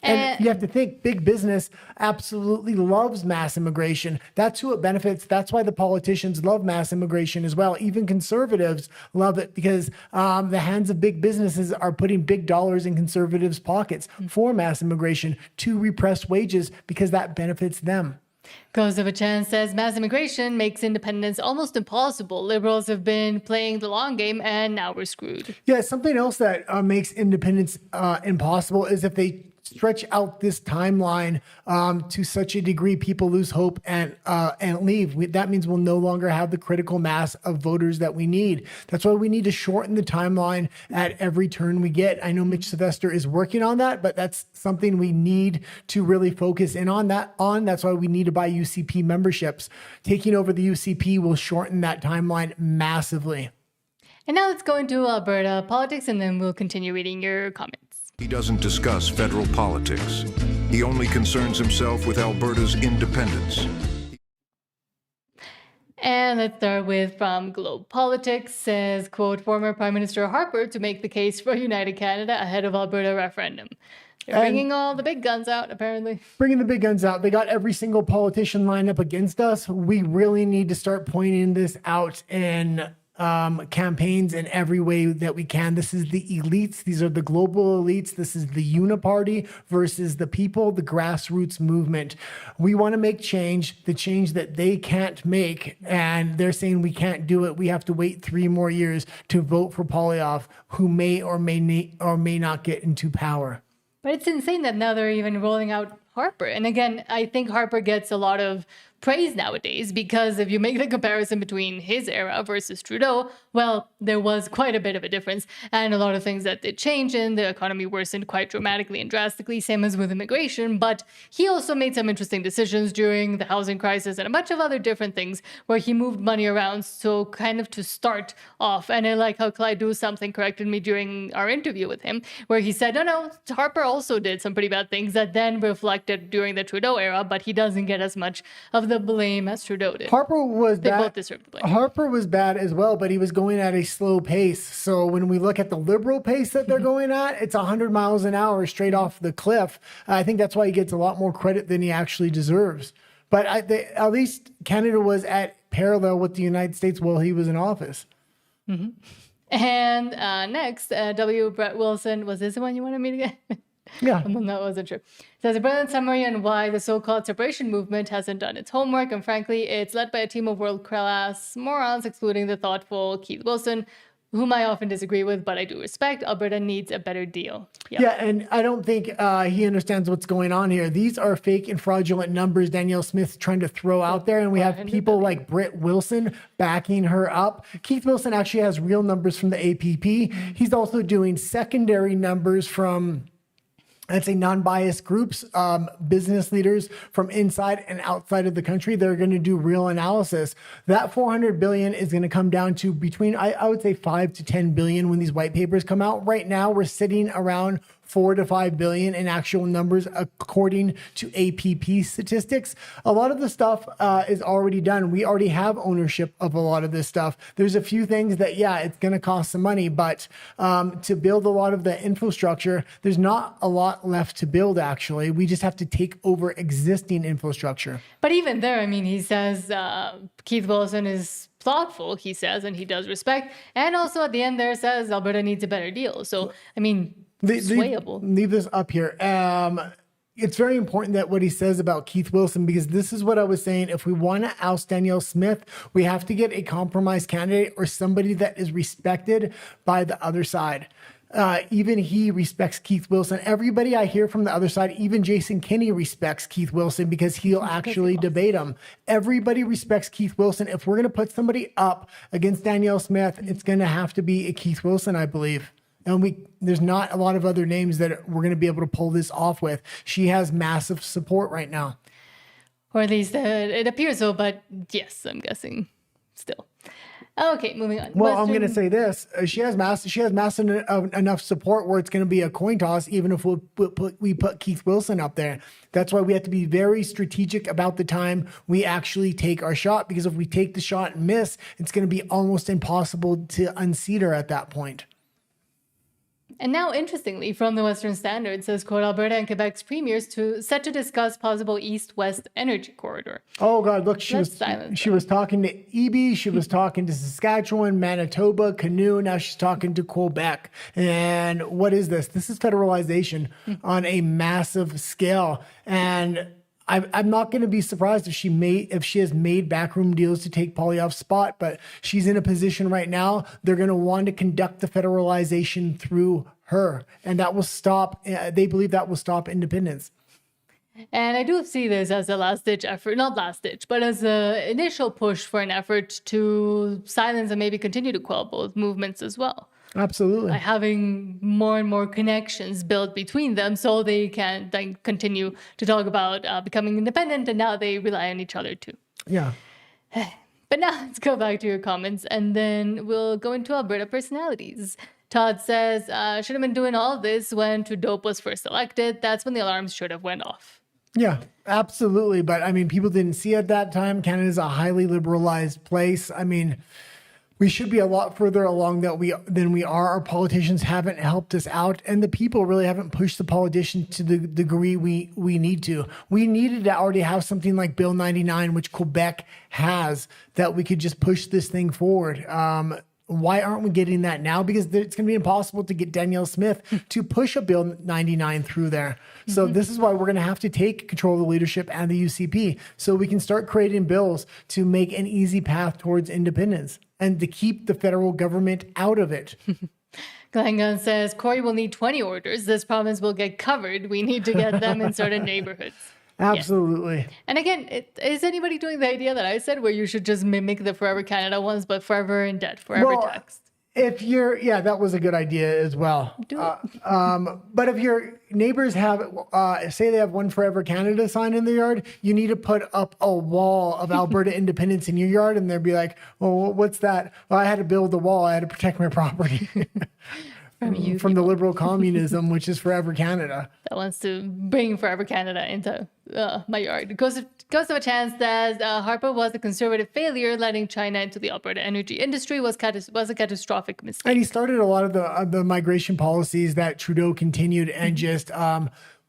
And you have to think, big business absolutely loves mass immigration. That's who it benefits. That's why the politicians love mass immigration as well. Even conservatives love it, because the hands of big businesses are putting big dollars in conservatives' pockets for mass immigration to repress wages, because that benefits them. Ghost of a Chance says, mass immigration makes independence almost impossible. Liberals have been playing the long game, and now we're screwed. Yeah, something else that makes independence impossible is if they stretch out this timeline to such a degree people lose hope and leave. That means we'll no longer have the critical mass of voters that we need. That's why we need to shorten the timeline at every turn we get. I know Mitch Sylvester is working on that, but that's something we need to really focus in on. That's why we need to buy UCP memberships. Taking over the UCP will shorten that timeline massively. And now let's go into Alberta politics, and then we'll continue reading your comments. He doesn't discuss federal politics. He only concerns himself with Alberta's independence. And let's start with from Globe Politics. Says, quote, former Prime Minister Harper to make the case for United Canada ahead of Alberta referendum. They're bringing all the big guns out, apparently. Bringing the big guns out. They got every single politician lined up against us. We really need to start pointing this out in campaigns in every way that we can. This is the elites. These are the global elites. This is the uniparty versus the people, the grassroots movement. We want to make change, the change that they can't make. And they're saying we can't do it. We have to wait 3 more years to vote for Poilievre, who may or may not get into power. But it's insane that now they're even rolling out Harper. And again, I think Harper gets a lot of praise nowadays, because if you make the comparison between his era versus Trudeau, well, there was quite a bit of a difference, and a lot of things that did change, and the economy worsened quite dramatically and drastically, same as with immigration. But he also made some interesting decisions during the housing crisis and a bunch of other different things where he moved money around, so kind of to start off. And I like how Clyde Do something corrected me during our interview with him, where he said, no, Harper also did some pretty bad things that then reflected during the Trudeau era, but he doesn't get as much of the blame as Trudeau did. Harper was They bad. both deserve the blame. Harper was bad as well, but he was going at a slow pace. So when we look at the liberal pace that they're going at, it's 100 miles an hour straight off the cliff. I think that's why he gets a lot more credit than he actually deserves. But at least Canada was at parallel with the United States while he was in office. And next, W. Brett Wilson. Was this the one you wanted me to get? Yeah. That wasn't true. Says a brilliant summary on why the so-called separation movement hasn't done its homework, and frankly, it's led by a team of world-class morons, excluding the thoughtful Keith Wilson, whom I often disagree with, but I do respect. Alberta needs a better deal. Yeah, and I don't think he understands what's going on here. These are fake and fraudulent numbers Danielle Smith's trying to throw out there, and we have people like Britt Wilson backing her up. Keith Wilson actually has real numbers from the APP. He's also doing secondary numbers from, I'd say, non-biased groups, business leaders from inside and outside of the country. They're going to do real analysis. That $400 billion is going to come down to between, I would say, $5 to $10 billion when these white papers come out. Right now, we're sitting around $4 to $5 billion in actual numbers, according to APP statistics. A lot of the stuff is already done. We already have ownership of a lot of this stuff. There's a few things that, yeah, it's going to cost some money, but to build a lot of the infrastructure, there's not a lot left to build, actually. We just have to take over existing infrastructure. But even there, I mean, he says Keith Wilson is thoughtful, he says, and he does respect. And also at the end there says Alberta needs a better deal. So, I mean, swayable. Leave this up here. It's very important that what he says about Keith Wilson, because this is what I was saying. If we want to oust Danielle Smith, we have to get a compromise candidate or somebody that is respected by the other side. Even he respects Keith Wilson. Everybody I hear from the other side, even Jason Kenney respects Keith Wilson because he'll actually debate him. Everybody respects Keith Wilson. If we're going to put somebody up against Danielle Smith, it's going to have to be a Keith Wilson, I believe. And there's not a lot of other names that we're going to be able to pull this off with. She has massive support right now. Or at least it appears so, but yes, I'm guessing still. Okay, moving on. Well, I'm going to say this. She has massive enough support where it's going to be a coin toss, even if we put Keith Wilson up there. That's why we have to be very strategic about the time we actually take our shot, because if we take the shot and miss, it's going to be almost impossible to unseat her at that point. And now, interestingly, from the Western Standard, says, quote, Alberta and Quebec's premiers set to discuss possible east-west energy corridor. Oh, God, look, she was talking to EB, she was talking to Saskatchewan, Manitoba, Canoe, now she's talking to Quebec. And what is this? This is federalization on a massive scale. And I'm not going to be surprised if she has made backroom deals to take Poilievre's spot, but she's in a position right now. They're going to want to conduct the federalization through her, and that will stop. They believe that will stop independence. And I do see this as a last-ditch effort, not last-ditch, but as an initial push for an effort to silence and maybe continue to quell both movements as well. Absolutely. By having more and more connections built between them so they can then continue to talk about becoming independent, and now they rely on each other too. Yeah. But now let's go back to your comments, and then we'll go into Alberta personalities. Todd says, should have been doing all of this when Trudeau was first elected. That's when the alarms should have went off. Yeah, absolutely. But I mean, people didn't see it at that time. Canada's a highly liberalized place. I mean, we should be a lot further along than we are. Our politicians haven't helped us out, and the people really haven't pushed the politicians to the degree we need to. We needed to already have something like Bill 99, which Quebec has, that we could just push this thing forward. Why aren't we getting that now? Because it's going to be impossible to get Danielle Smith to push a Bill 99 through there. So this is why we're going to have to take control of the leadership and the UCP so we can start creating bills to make an easy path towards independence and to keep the federal government out of it. Glenn Gunn says, Corey will need 20 orders. This province will get covered. We need to get them in certain neighborhoods. Absolutely. Yeah. And again, is anybody doing the idea that I said where you should just mimic the Forever Canada ones, but forever in debt, forever taxed? If that was a good idea as well. Do it. But if your neighbors have, say they have one Forever Canada sign in their yard, you need to put up a wall of Alberta independence in your yard, and they'll be like, well, what's that? Well, I had to build the wall. I had to protect my property. From the liberal communism, which is Forever Canada. That wants to bring Forever Canada into my yard. Goes to a chance that Harper was a conservative failure. Letting China into the Alberta energy industry was a catastrophic mistake. And he started a lot of the migration policies that Trudeau continued and just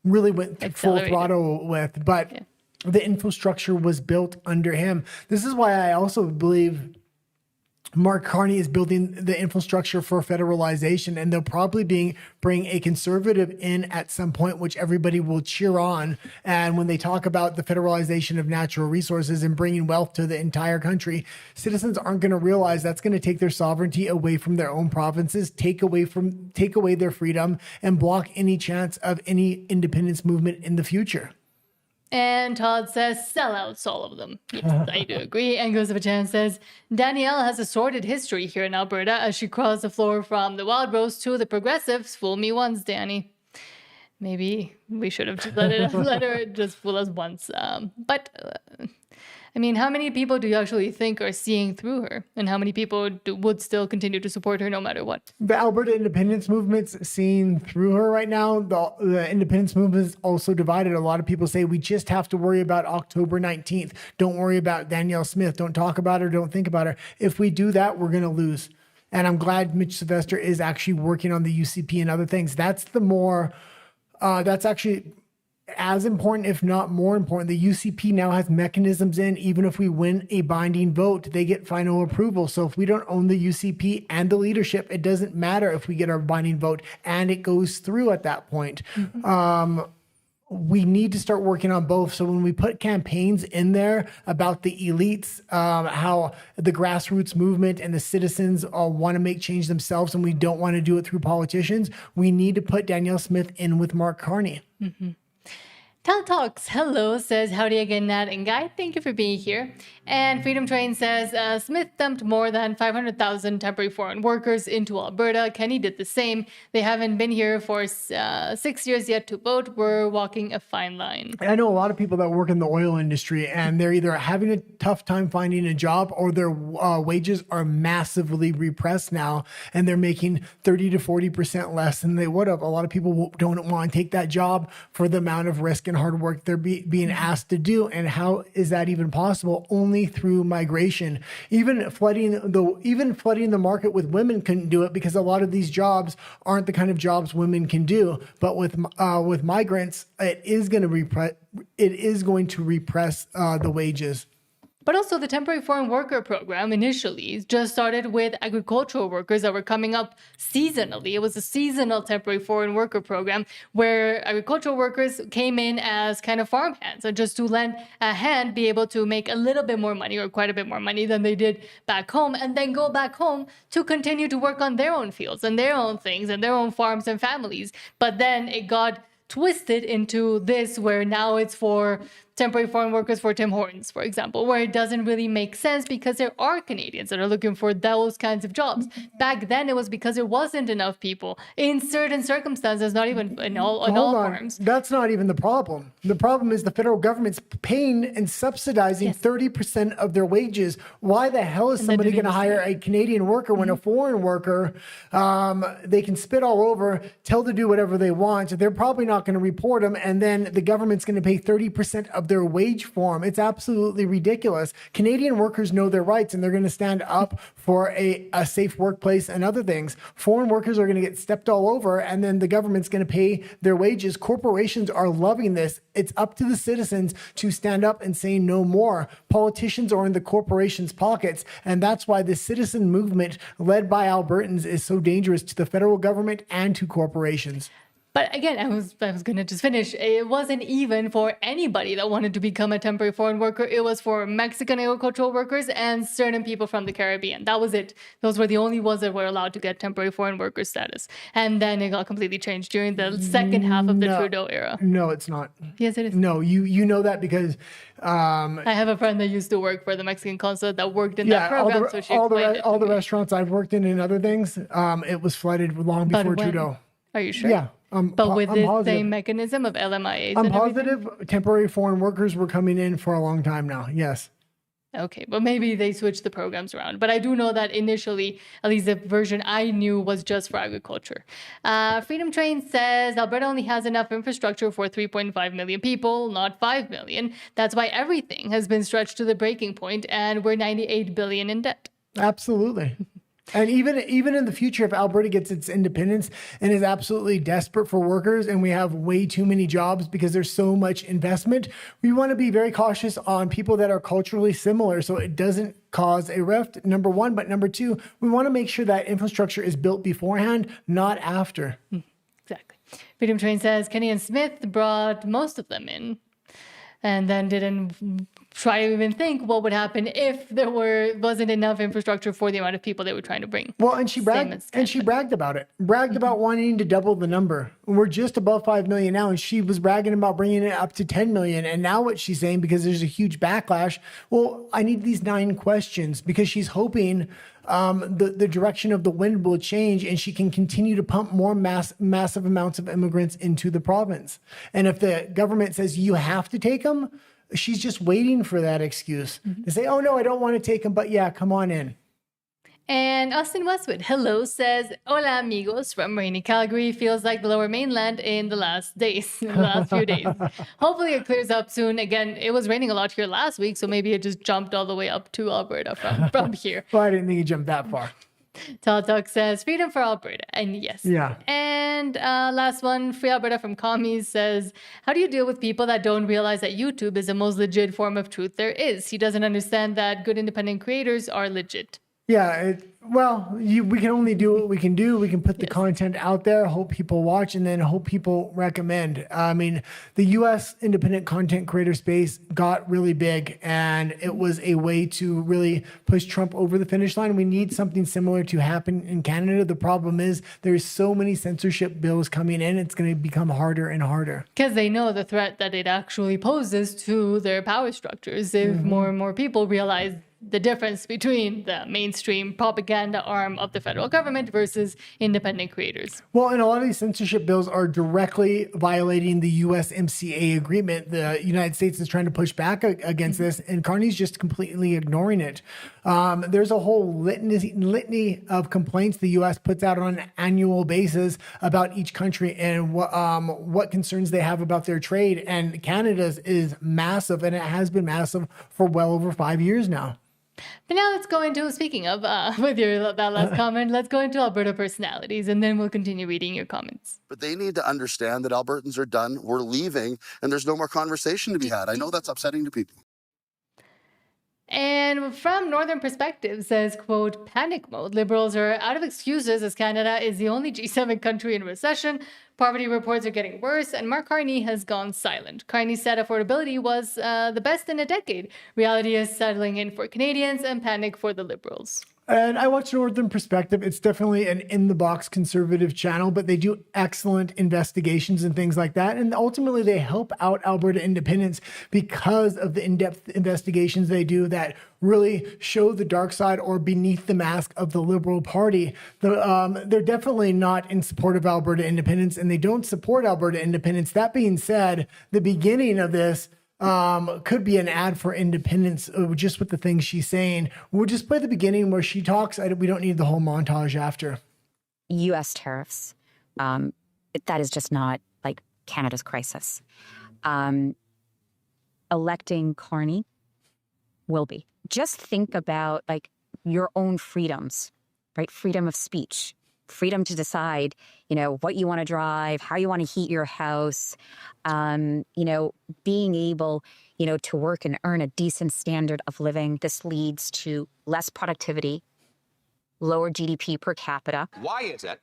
really went full throttle with. But the infrastructure was built under him. This is why I also believe Mark Carney is building the infrastructure for federalization, and they'll probably bring a conservative in at some point, which everybody will cheer on. And when they talk about the federalization of natural resources and bringing wealth to the entire country, citizens aren't going to realize that's going to take their sovereignty away from their own provinces, take away their freedom, and block any chance of any independence movement in the future. And Todd says, sellouts, all of them. Yes, I do agree. And Goes says, Danielle has a sordid history here in Alberta as she crawls the floor from the Wild Rose to the Progressives. Fool me once, Danny. Maybe we should have just let her just fool us once. I mean, how many people do you actually think are seeing through her? And how many people would still continue to support her no matter what? The Alberta independence movement's seeing through her right now. The independence movement is also divided. A lot of people say we just have to worry about October 19th. Don't worry about Danielle Smith. Don't talk about her. Don't think about her. If we do that, we're going to lose. And I'm glad Mitch Sylvester is actually working on the UCP and other things. That's actually as important, if not more important. The UCP now has mechanisms in, even if we win a binding vote, they get final approval. So if we don't own the UCP and the leadership, it doesn't matter if we get our binding vote and it goes through at that point. Mm-hmm. We need to start working on both. So when we put campaigns in there about the elites, how the grassroots movement and the citizens want to make change themselves and we don't want to do it through politicians, we need to put Danielle Smith in with Mark Carney. Mm-hmm. Tal Talks, hello, says, howdy again, Nat and Guy. Thank you for being here. And Freedom Train says, Smith dumped more than 500,000 temporary foreign workers into Alberta. Kenny did the same. They haven't been here for 6 years yet to vote. We're walking a fine line. I know a lot of people that work in the oil industry, and they're either having a tough time finding a job or their wages are massively repressed now, and they're making 30 to 40% less than they would have. A lot of people don't want to take that job for the amount of risk and hard work they're being asked to do. And how is that even possible? Only through migration. Even flooding the market with women couldn't do it because a lot of these jobs aren't the kind of jobs women can do. But with migrants, it is going to repress the wages. But also the temporary foreign worker program initially just started with agricultural workers that were coming up seasonally. It was a seasonal temporary foreign worker program where agricultural workers came in as kind of farm hands and just to lend a hand, be able to make a little bit more money or quite a bit more money than they did back home and then go back home to continue to work on their own fields and their own things and their own farms and families. But then it got twisted into this where now it's for temporary foreign workers for Tim Hortons, for example, where it doesn't really make sense because there are Canadians that are looking for those kinds of jobs. Back then, it was because there wasn't enough people in certain circumstances, not even in all farms. That's not even the problem. The problem is the federal government's paying and subsidizing 30% of their wages. Why the hell is somebody going to hire a Canadian worker when a foreign worker, they can spit all over, tell to do whatever they want. They're probably not going to report them, and then the government's going to pay 30% of their wage for them. It's absolutely ridiculous. Canadian workers know their rights and they're going to stand up for a safe workplace and other things. Foreign workers are going to get stepped all over and then the government's going to pay their wages. Corporations are loving this. It's up to the citizens to stand up and say no more. Politicians are in the corporations' pockets, and that's why the citizen movement led by Albertans is so dangerous to the federal government and to corporations. But again, I was going to just finish. It wasn't even for anybody that wanted to become a temporary foreign worker. It was for Mexican agricultural workers and certain people from the Caribbean. That was it. Those were the only ones that were allowed to get temporary foreign worker status. And then it got completely changed during the second half of the Trudeau era. No, it's not. Yes, it is. No, you know that because... I have a friend that used to work for the Mexican consulate that worked in that program. So she explained it to all the me. restaurants I've worked in and other things, it was flooded long before Trudeau. Are you sure? Yeah. But with the same mechanism of LMIAs I'm positive temporary foreign workers were coming in for a long time now. Yes. Okay, but maybe they switched the programs around. But I do know that initially, at least the version I knew was just for agriculture. Freedom Train says Alberta only has enough infrastructure for 3.5 million people, not 5 million. That's why everything has been stretched to the breaking point, and we're 98 billion in debt. Absolutely. And even in the future, if Alberta gets its independence and is absolutely desperate for workers and we have way too many jobs because there's so much investment, we want to be very cautious on people that are culturally similar so it doesn't cause a rift, number one. But number two, we want to make sure that infrastructure is built beforehand, not after. Exactly. Freedom Train says Kenny and Smith brought most of them in and then didn't try to even think what would happen if there wasn't enough infrastructure for the amount of people they were trying to bring. Well, and she bragged about it. Bragged about wanting to double the number. We're just above 5 million now, and she was bragging about bringing it up to 10 million. And now what she's saying, because there's a huge backlash, well, I need these 9 questions, because she's hoping the direction of the wind will change and she can continue to pump more massive amounts of immigrants into the province. And if the government says you have to take them, she's just waiting for that excuse to say, oh no, I don't want to take them, but yeah, come on in. And Austin Westwood, hello, says, hola amigos from rainy Calgary. Feels like the lower mainland in the last few days. Hopefully it clears up soon. Again, it was raining a lot here last week, so maybe it just jumped all the way up to Alberta from here. Well, I didn't think it jumped that far. Tall Talk says, freedom for Alberta. And yes. Yeah. And last one, Free Alberta from Commies says, how do you deal with people that don't realize that YouTube is the most legit form of truth there is? He doesn't understand that good independent creators are legit. Yeah, we can only do what we can do. We can put the content out there, hope people watch, and then hope people recommend. I mean, the U.S. independent content creator space got really big, and it was a way to really push Trump over the finish line. We need something similar to happen in Canada. The problem is there's so many censorship bills coming in, it's going to become harder and harder. Because they know the threat that it actually poses to their power structures if more and more people realize the difference between the mainstream propaganda arm of the federal government versus independent creators. Well, and a lot of these censorship bills are directly violating the USMCA agreement. The United States is trying to push back against this, and Carney's just completely ignoring it. There's a whole litany of complaints the U.S. puts out on an annual basis about each country and what concerns they have about their trade. And Canada's is massive, and it has been massive for well over 5 years now. But now let's go into, speaking of, with that last comment, let's go into Alberta Personalities, and then we'll continue reading your comments. But they need to understand that Albertans are done, we're leaving, and there's no more conversation to be had. I know that's upsetting to people. And from Northern Perspective says, quote, panic mode. Liberals are out of excuses as Canada is the only G7 country in recession. Poverty reports are getting worse, and Mark Carney has gone silent. Carney said affordability was the best in a decade. Reality is settling in for Canadians and panic for the Liberals. And I watch Northern Perspective. It's definitely an in-the-box conservative channel, but they do excellent investigations and things like that. And ultimately, they help out Alberta independence because of the in-depth investigations they do that really show the dark side or beneath the mask of the Liberal Party. They're definitely not in support of Alberta independence, and they don't support Alberta independence. That being said, the beginning of this could be an ad for independence, just with the things she's saying. We'll just play the beginning where she talks. We don't need the whole montage after. U.S. tariffs. That is just not like Canada's crisis. Electing Carney will be. Just think about like your own freedoms, right? Freedom of speech. Freedom to decide, what you want to drive, how you want to heat your house, being able, to work and earn a decent standard of living. This leads to less productivity, lower GDP per capita. Why is it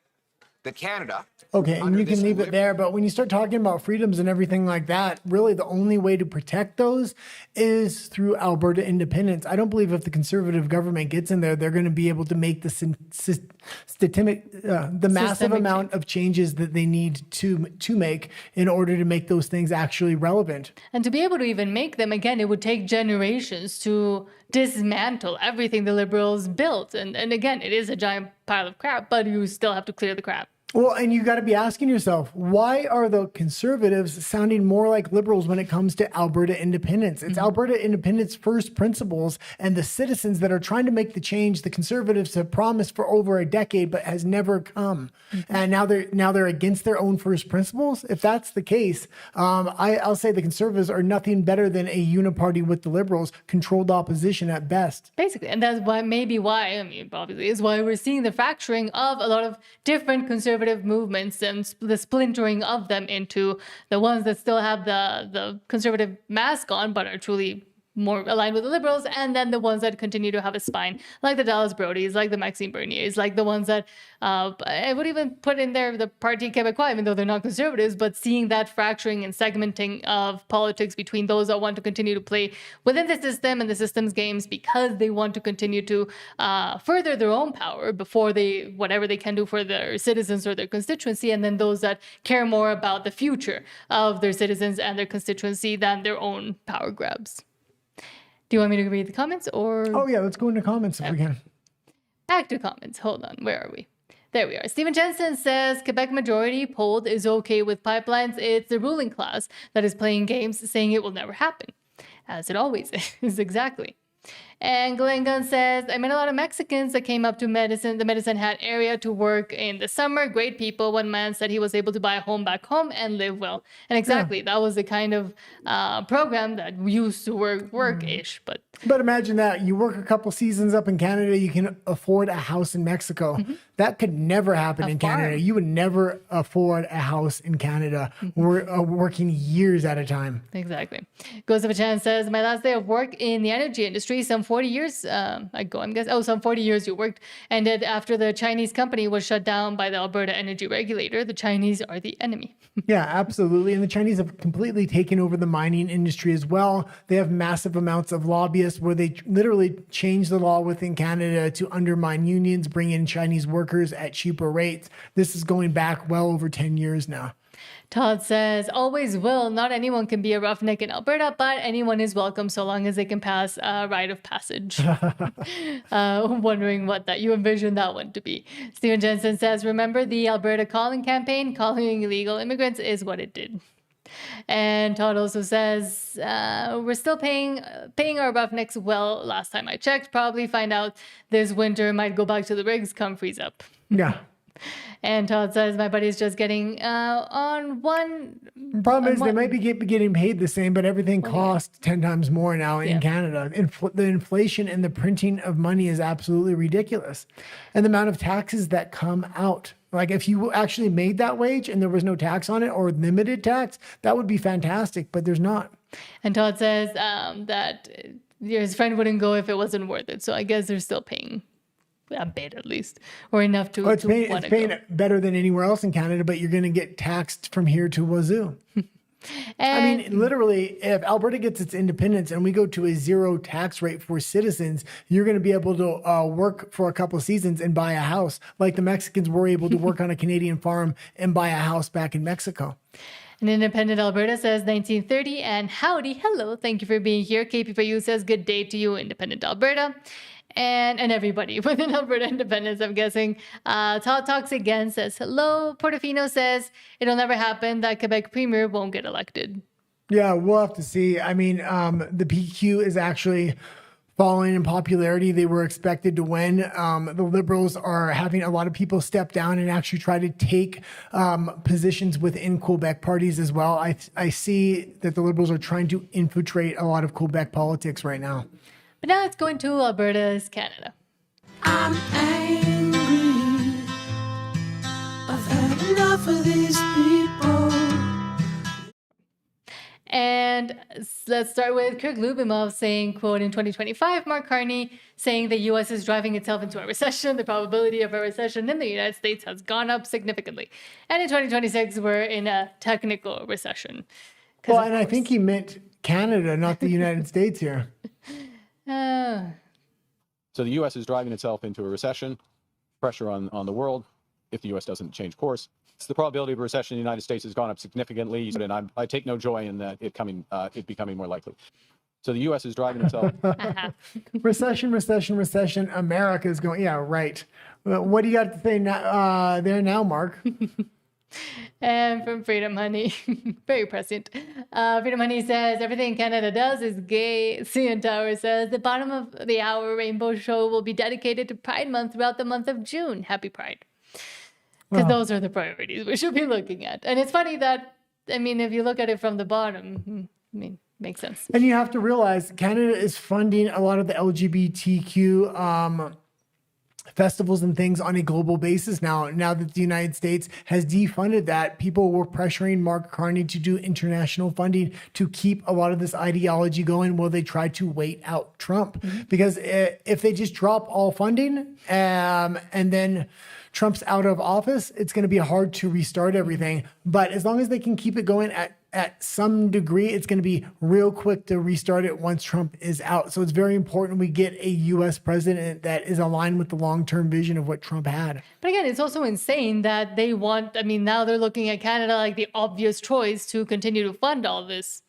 that Canada... Okay, and you can leave it there, but when you start talking about freedoms and everything like that, really the only way to protect those is through Alberta independence. I don't believe if the Conservative government gets in there, they're going to be able to make the massive amount of changes that they need to make in order to make those things actually relevant. And to be able to even make them, again, it would take generations to dismantle everything the Liberals built. And again, it is a giant pile of crap, but you still have to clear the crap. Well, and you got to be asking yourself, why are the conservatives sounding more like liberals when it comes to Alberta independence? It's Alberta independence first principles and the citizens that are trying to make the change the conservatives have promised for over a decade, but has never come. And now they're against their own first principles. If that's the case, I'll say the conservatives are nothing better than a uniparty with the liberals, controlled opposition at best. Basically, and that's why, obviously, is why we're seeing the fracturing of a lot of different conservative movements and the splintering of them into the ones that still have the conservative mask on but are truly more aligned with the liberals, and then the ones that continue to have a spine, like the Dallas Brodies, like the Maxime Berniers, like the ones that I would even put in there the Parti Québécois, even though they're not conservatives, but seeing that fracturing and segmenting of politics between those that want to continue to play within the system and the system's games because they want to continue to further their own power before whatever they can do for their citizens or their constituency, and then those that care more about the future of their citizens and their constituency than their own power grabs. Do you want me to read the comments or? Oh yeah, let's go into comments if we can. Back to comments. Hold on. Where are we? There we are. Stephen Jensen says Quebec majority polled is okay with pipelines. It's the ruling class that is playing games, saying it will never happen, as it always is. Exactly. And Glenn Gunn says, I met a lot of Mexicans that came up to the Medicine Hat area to work in the summer. Great people. One man said he was able to buy a home back home and live well. And exactly, that was the kind of program that used to work-ish. But imagine that. You work a couple seasons up in Canada, you can afford a house in Mexico. That could never happen in Canada. You would never afford a house in Canada. We're working years at a time. Exactly. Goes of a Chan says, my last day of work in the energy industry, some 40 years ago, I'm guessing. Oh, some 40 years you worked. Ended after the Chinese company was shut down by the Alberta Energy Regulator. The Chinese are the enemy. Yeah, absolutely. And the Chinese have completely taken over the mining industry as well. They have massive amounts of lobbyists where they literally change the law within Canada to undermine unions, bring in Chinese workers at cheaper rates. This is going back well over 10 years now. Todd says, always will. Not anyone can be a roughneck in Alberta, but anyone is welcome so long as they can pass a rite of passage. Wondering what that you envision that one to be. Stephen Jensen says, remember the Alberta Calling campaign? Calling illegal immigrants is what it did. And Todd also says, we're still paying our roughnecks well. Last time I checked, probably find out this winter, might go back to the rigs, come freeze up. Yeah. And Todd says, my buddy's just getting on one. Problem is, they might be getting paid the same, but everything costs 10 times more now in Canada. The inflation and the printing of money is absolutely ridiculous. And the amount of taxes that come out. Like if you actually made that wage and there was no tax on it or limited tax, that would be fantastic, but there's not. And Todd says that his friend wouldn't go if it wasn't worth it. So I guess they're still paying a bit at least, or enough to. Well, it's paying better than anywhere else in Canada, but you're going to get taxed from here to wazoo. I mean, literally, if Alberta gets its independence and we go to a zero tax rate for citizens, you're going to be able to work for a couple of seasons and buy a house, like the Mexicans were able to work on a Canadian farm and buy a house back in Mexico. And Independent Alberta says 1930 and howdy, hello, thank you for being here. KP4U says good day to you, Independent Alberta. And everybody within Alberta Independence, I'm guessing. Todd Talks Again says hello. Portofino says it'll never happen. That Quebec premier won't get elected. Yeah, we'll have to see. I mean, the PQ is actually falling in popularity. They were expected to win. The Liberals are having a lot of people step down and actually try to take positions within Quebec parties as well. I see that the Liberals are trying to infiltrate a lot of Quebec politics right now. But now let's go into Alberta's Canada. I'm angry. I've had enough of these people. And let's start with Kirk Lubimov saying, quote, in 2025, Mark Carney saying the U.S. is driving itself into a recession. The probability of a recession in the United States has gone up significantly. And in 2026, we're in a technical recession. Well, and I think he meant Canada, not the United States here. So the U.S. is driving itself into a recession, pressure on the world if the U.S. doesn't change course. The probability of a recession in the United States has gone up significantly, and I take no joy in that it becoming more likely. So the U.S. is driving itself. Recession. America's going. Yeah, right. What do you got to say now, there now, Mark? And from Freedom Honey, very prescient. Freedom Honey says, everything Canada does is gay. CN Tower says, the bottom of the hour rainbow show will be dedicated to Pride Month throughout the month of June. Happy Pride. Because those are the priorities we should be looking at. And it's funny that, I mean, if you look at it from the bottom, I mean, makes sense. And you have to realize Canada is funding a lot of the LGBTQ festivals and things on a global basis now that the United States has defunded that. People were pressuring Mark Carney to do international funding to keep a lot of this ideology going while they try to wait out Trump. Because if they just drop all funding and then Trump's out of office, it's going to be hard to restart everything. But as long as they can keep it going at some degree, it's going to be real quick to restart it once Trump is out. So it's very important we get a U.S. president that is aligned with the long-term vision of what Trump had. But again, it's also insane that they want, I mean, now they're looking at Canada like the obvious choice to continue to fund all this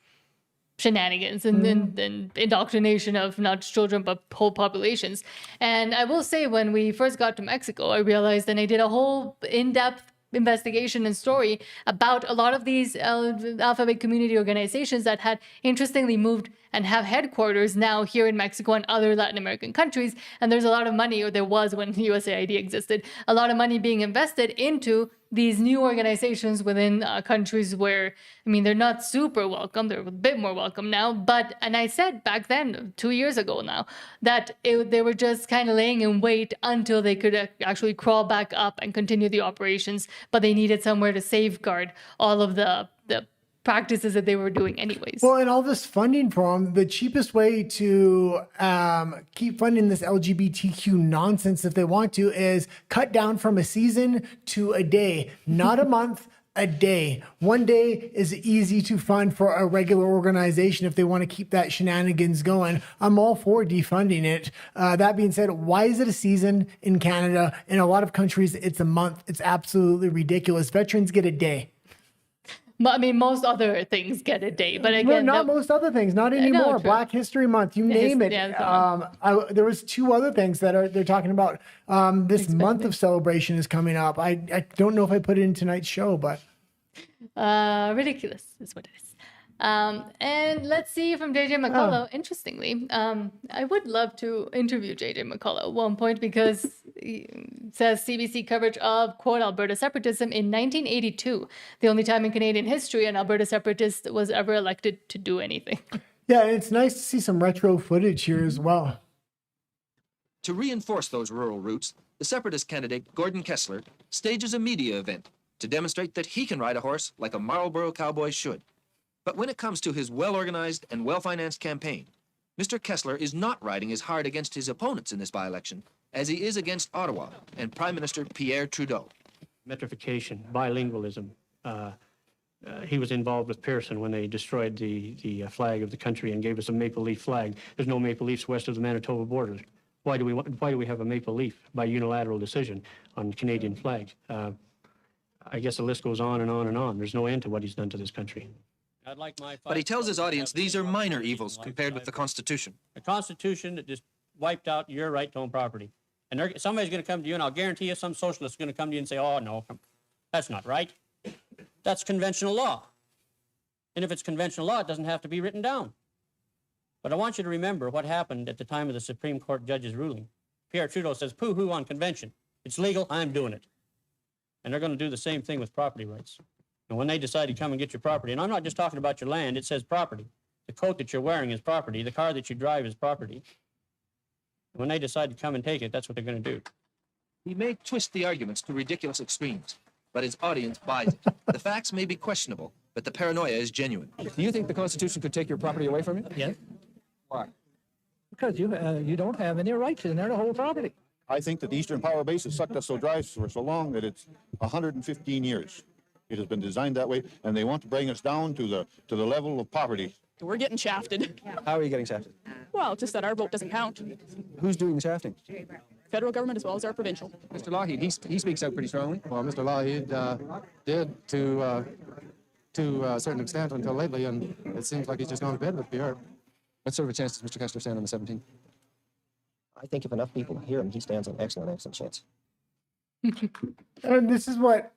shenanigans and indoctrination of not just children, but whole populations. And I will say, when we first got to Mexico, I realized, and I did a whole in-depth investigation and story about a lot of these alphabet community organizations that had interestingly moved and have headquarters now here in Mexico and other Latin American countries. And there's a lot of money, or there was when USAID existed, a lot of money being invested into these new organizations within countries where, I mean, they're not super welcome. They're a bit more welcome now. But, and I said back then, 2 years ago now, that they were just kind of laying in wait until they could actually crawl back up and continue the operations. But they needed somewhere to safeguard all of the practices that they were doing anyways. Well, and all this funding for them, the cheapest way to keep funding this LGBTQ nonsense, if they want to, is cut down from a season to a day, not a month, a day. One day is easy to fund for a regular organization if they want to keep that shenanigans going. I'm all for defunding it. That being said, why is it a season in Canada? In a lot of countries, it's a month. It's absolutely ridiculous. Veterans get a day. I mean, most other things get a day, but again, not most other things, not anymore. No, Black History Month, you name it. There was two other things that they're talking about. This month of celebration is coming up. I don't know if I put it in tonight's show, but ridiculous is what it is. And let's see from JJ McCullough. Interestingly, I would love to interview JJ McCullough at one point, because it says CBC coverage of, quote, Alberta separatism in 1982, the only time in Canadian history an Alberta separatist was ever elected to do anything. Yeah, it's nice to see some retro footage here as well. To reinforce those rural roots, the separatist candidate Gordon Kessler stages a media event to demonstrate that he can ride a horse like a Marlboro cowboy should. But when it comes to his well-organized and well-financed campaign, Mr. Kessler is not riding as hard against his opponents in this by-election as he is against Ottawa and Prime Minister Pierre Trudeau. Metrification, bilingualism. He was involved with Pearson when they destroyed the flag of the country and gave us a maple leaf flag. There's no maple leafs west of the Manitoba border. Why do we have a maple leaf by unilateral decision on Canadian flag? I guess the list goes on and on and on. There's no end to what he's done to this country. But he tells his audience these are minor evils compared with the Constitution. A Constitution that just wiped out your right to own property. And somebody's going to come to you, and I'll guarantee you some socialist is going to come to you and say, oh, no, that's not right. That's conventional law. And if it's conventional law, it doesn't have to be written down. But I want you to remember what happened at the time of the Supreme Court judge's ruling. Pierre Trudeau says, pooh-hoo on convention. It's legal, I'm doing it. And they're going to do the same thing with property rights. And when they decide to come and get your property, and I'm not just talking about your land, it says property. The coat that you're wearing is property. The car that you drive is property. And when they decide to come and take it, that's what they're going to do. He may twist the arguments to ridiculous extremes, but his audience buys it. The facts may be questionable, but the paranoia is genuine. Do you think the Constitution could take your property away from you? Yes. Why? Because you don't have any rights in there to hold property. I think that the Eastern Power Base has sucked us so dry for so long that it's 115 years. It has been designed that way, and they want to bring us down to the level of poverty. We're getting shafted. How are you getting shafted? Well, just that our vote doesn't count. Who's doing the shafting? Federal government as well as our provincial. Mr. Lougheed, he speaks out pretty strongly. Well, Mr. Lougheed did to a certain extent until lately, and it seems like he's just gone to bed with Pierre. What sort of a chance does Mr. Kessler stand on the 17th? I think if enough people hear him, he stands an excellent chance. And this is what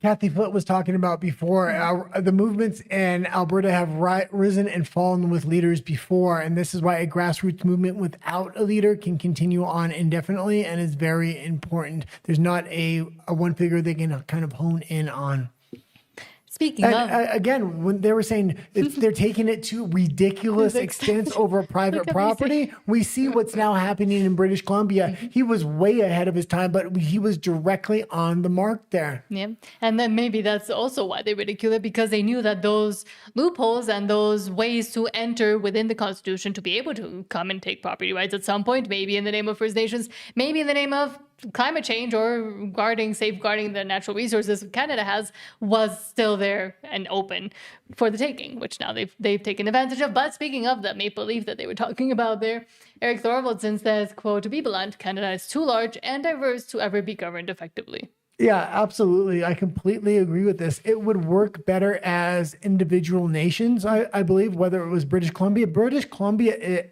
Kathy Foote was talking about before. The movements in Alberta have risen and fallen with leaders before, and this is why a grassroots movement without a leader can continue on indefinitely and is very important. There's not a one figure they can kind of hone in on. Speaking and, of, again, when they were saying they're taking it to ridiculous extents over private property, we see what's now happening in British Columbia. He was way ahead of his time, but he was directly on the mark there. Yeah. And then maybe that's also why they ridicule it, because they knew that those loopholes and those ways to enter within the Constitution to be able to come and take property rights at some point, maybe in the name of First Nations, maybe in the name of climate change or safeguarding the natural resources Canada has, was still there and open for the taking, which now they've taken advantage of. But speaking of the maple leaf that they were talking about there, Eric Thorvaldson says, quote, "To be blunt, Canada is too large and diverse to ever be governed effectively." Yeah, absolutely. I completely agree with this. It would work better as individual nations, I believe, whether it was British Columbia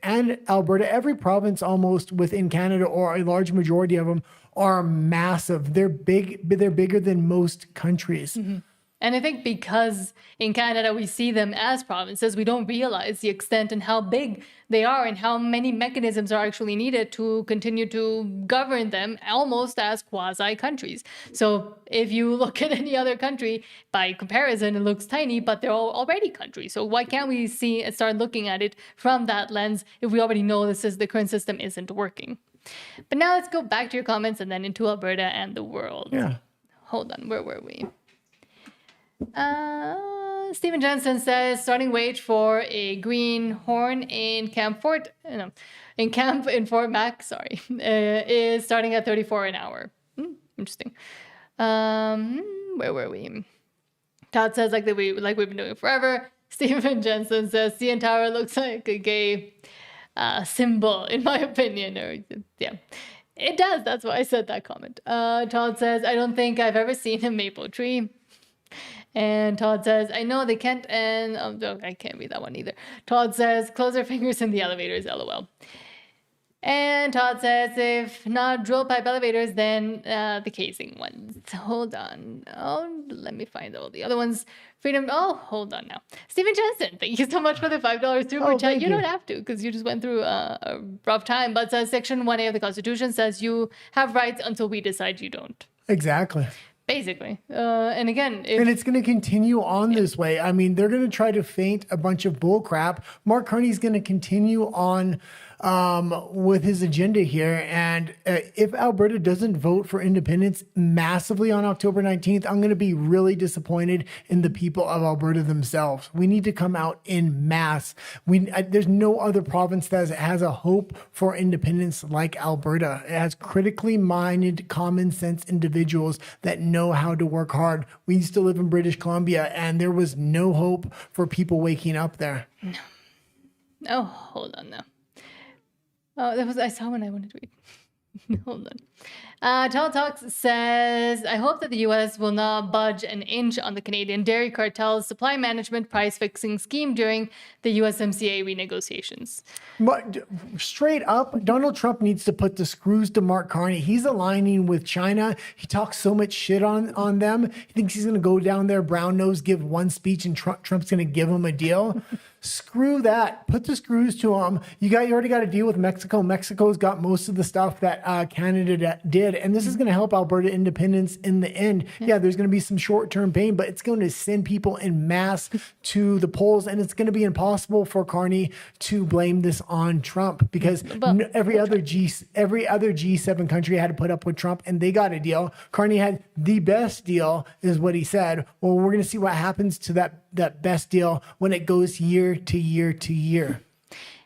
and Alberta. Every province almost within Canada, or a large majority of them, are massive. They're big. They're bigger than most countries. Mm-hmm. And I think because in Canada we see them as provinces, we don't realize the extent and how big they are and how many mechanisms are actually needed to continue to govern them almost as quasi-countries. So if you look at any other country, by comparison, it looks tiny, but they're all already countries. So why can't we see and start looking at it from that lens if we already know the current system isn't working? But now let's go back to your comments and then into Alberta and the world. Yeah. Hold on, where were we? Stephen Jensen says starting wage for a greenhorn in Fort Mac, is starting at $34 an hour. Interesting. Where were we? Todd says like we've been doing it forever. Stephen Jensen says CN Tower looks like a gay symbol, in my opinion. Yeah, it does. That's why I said that comment. Todd says I don't think I've ever seen a maple tree. And Todd says, I know they can't, and I can't read that one either. Todd says, close their fingers in the elevators, LOL. And Todd says, if not drill pipe elevators, then the casing ones. Hold on. Oh, let me find all the other ones. Freedom. Oh, hold on now. Stephen Jensen, thank you so much for the $5 super chat. You don't have to, because you just went through a rough time. But Section 1A of the Constitution says you have rights until we decide you don't. Exactly. Basically. And again... and it's going to continue on this way. I mean, they're going to try to feint a bunch of bull crap. Mark Carney's going to continue on with his agenda here. And if Alberta doesn't vote for independence massively on October 19th, I'm going to be really disappointed in the people of Alberta themselves. We need to come out in mass. There's no other province that has a hope for independence like Alberta. It has critically minded, common sense individuals that know how to work hard. We used to live in British Columbia, and there was no hope for people waking up there. No. Oh, hold on now. Oh, I saw one I wanted to read. Hold on. Teletalks says, I hope that the U.S. will not budge an inch on the Canadian dairy cartel's supply management price fixing scheme during the USMCA renegotiations. But straight up, Donald Trump needs to put the screws to Mark Carney. He's aligning with China. He talks so much shit on them. He thinks he's going to go down there, brown nose, give one speech, and Trump's going to give him a deal. Screw that. Put the screws to him. You already got to deal with Mexico. Mexico's got most of the stuff that Canada did. And this is going to help Alberta independence in the end. Yeah, there's going to be some short-term pain, but it's going to send people en masse to the polls. And it's going to be impossible for Carney to blame this on Trump, because every other G7 country had to put up with Trump, and they got a deal. Carney had the best deal, is what he said. Well, we're going to see what happens to that best deal when it goes year to year to year.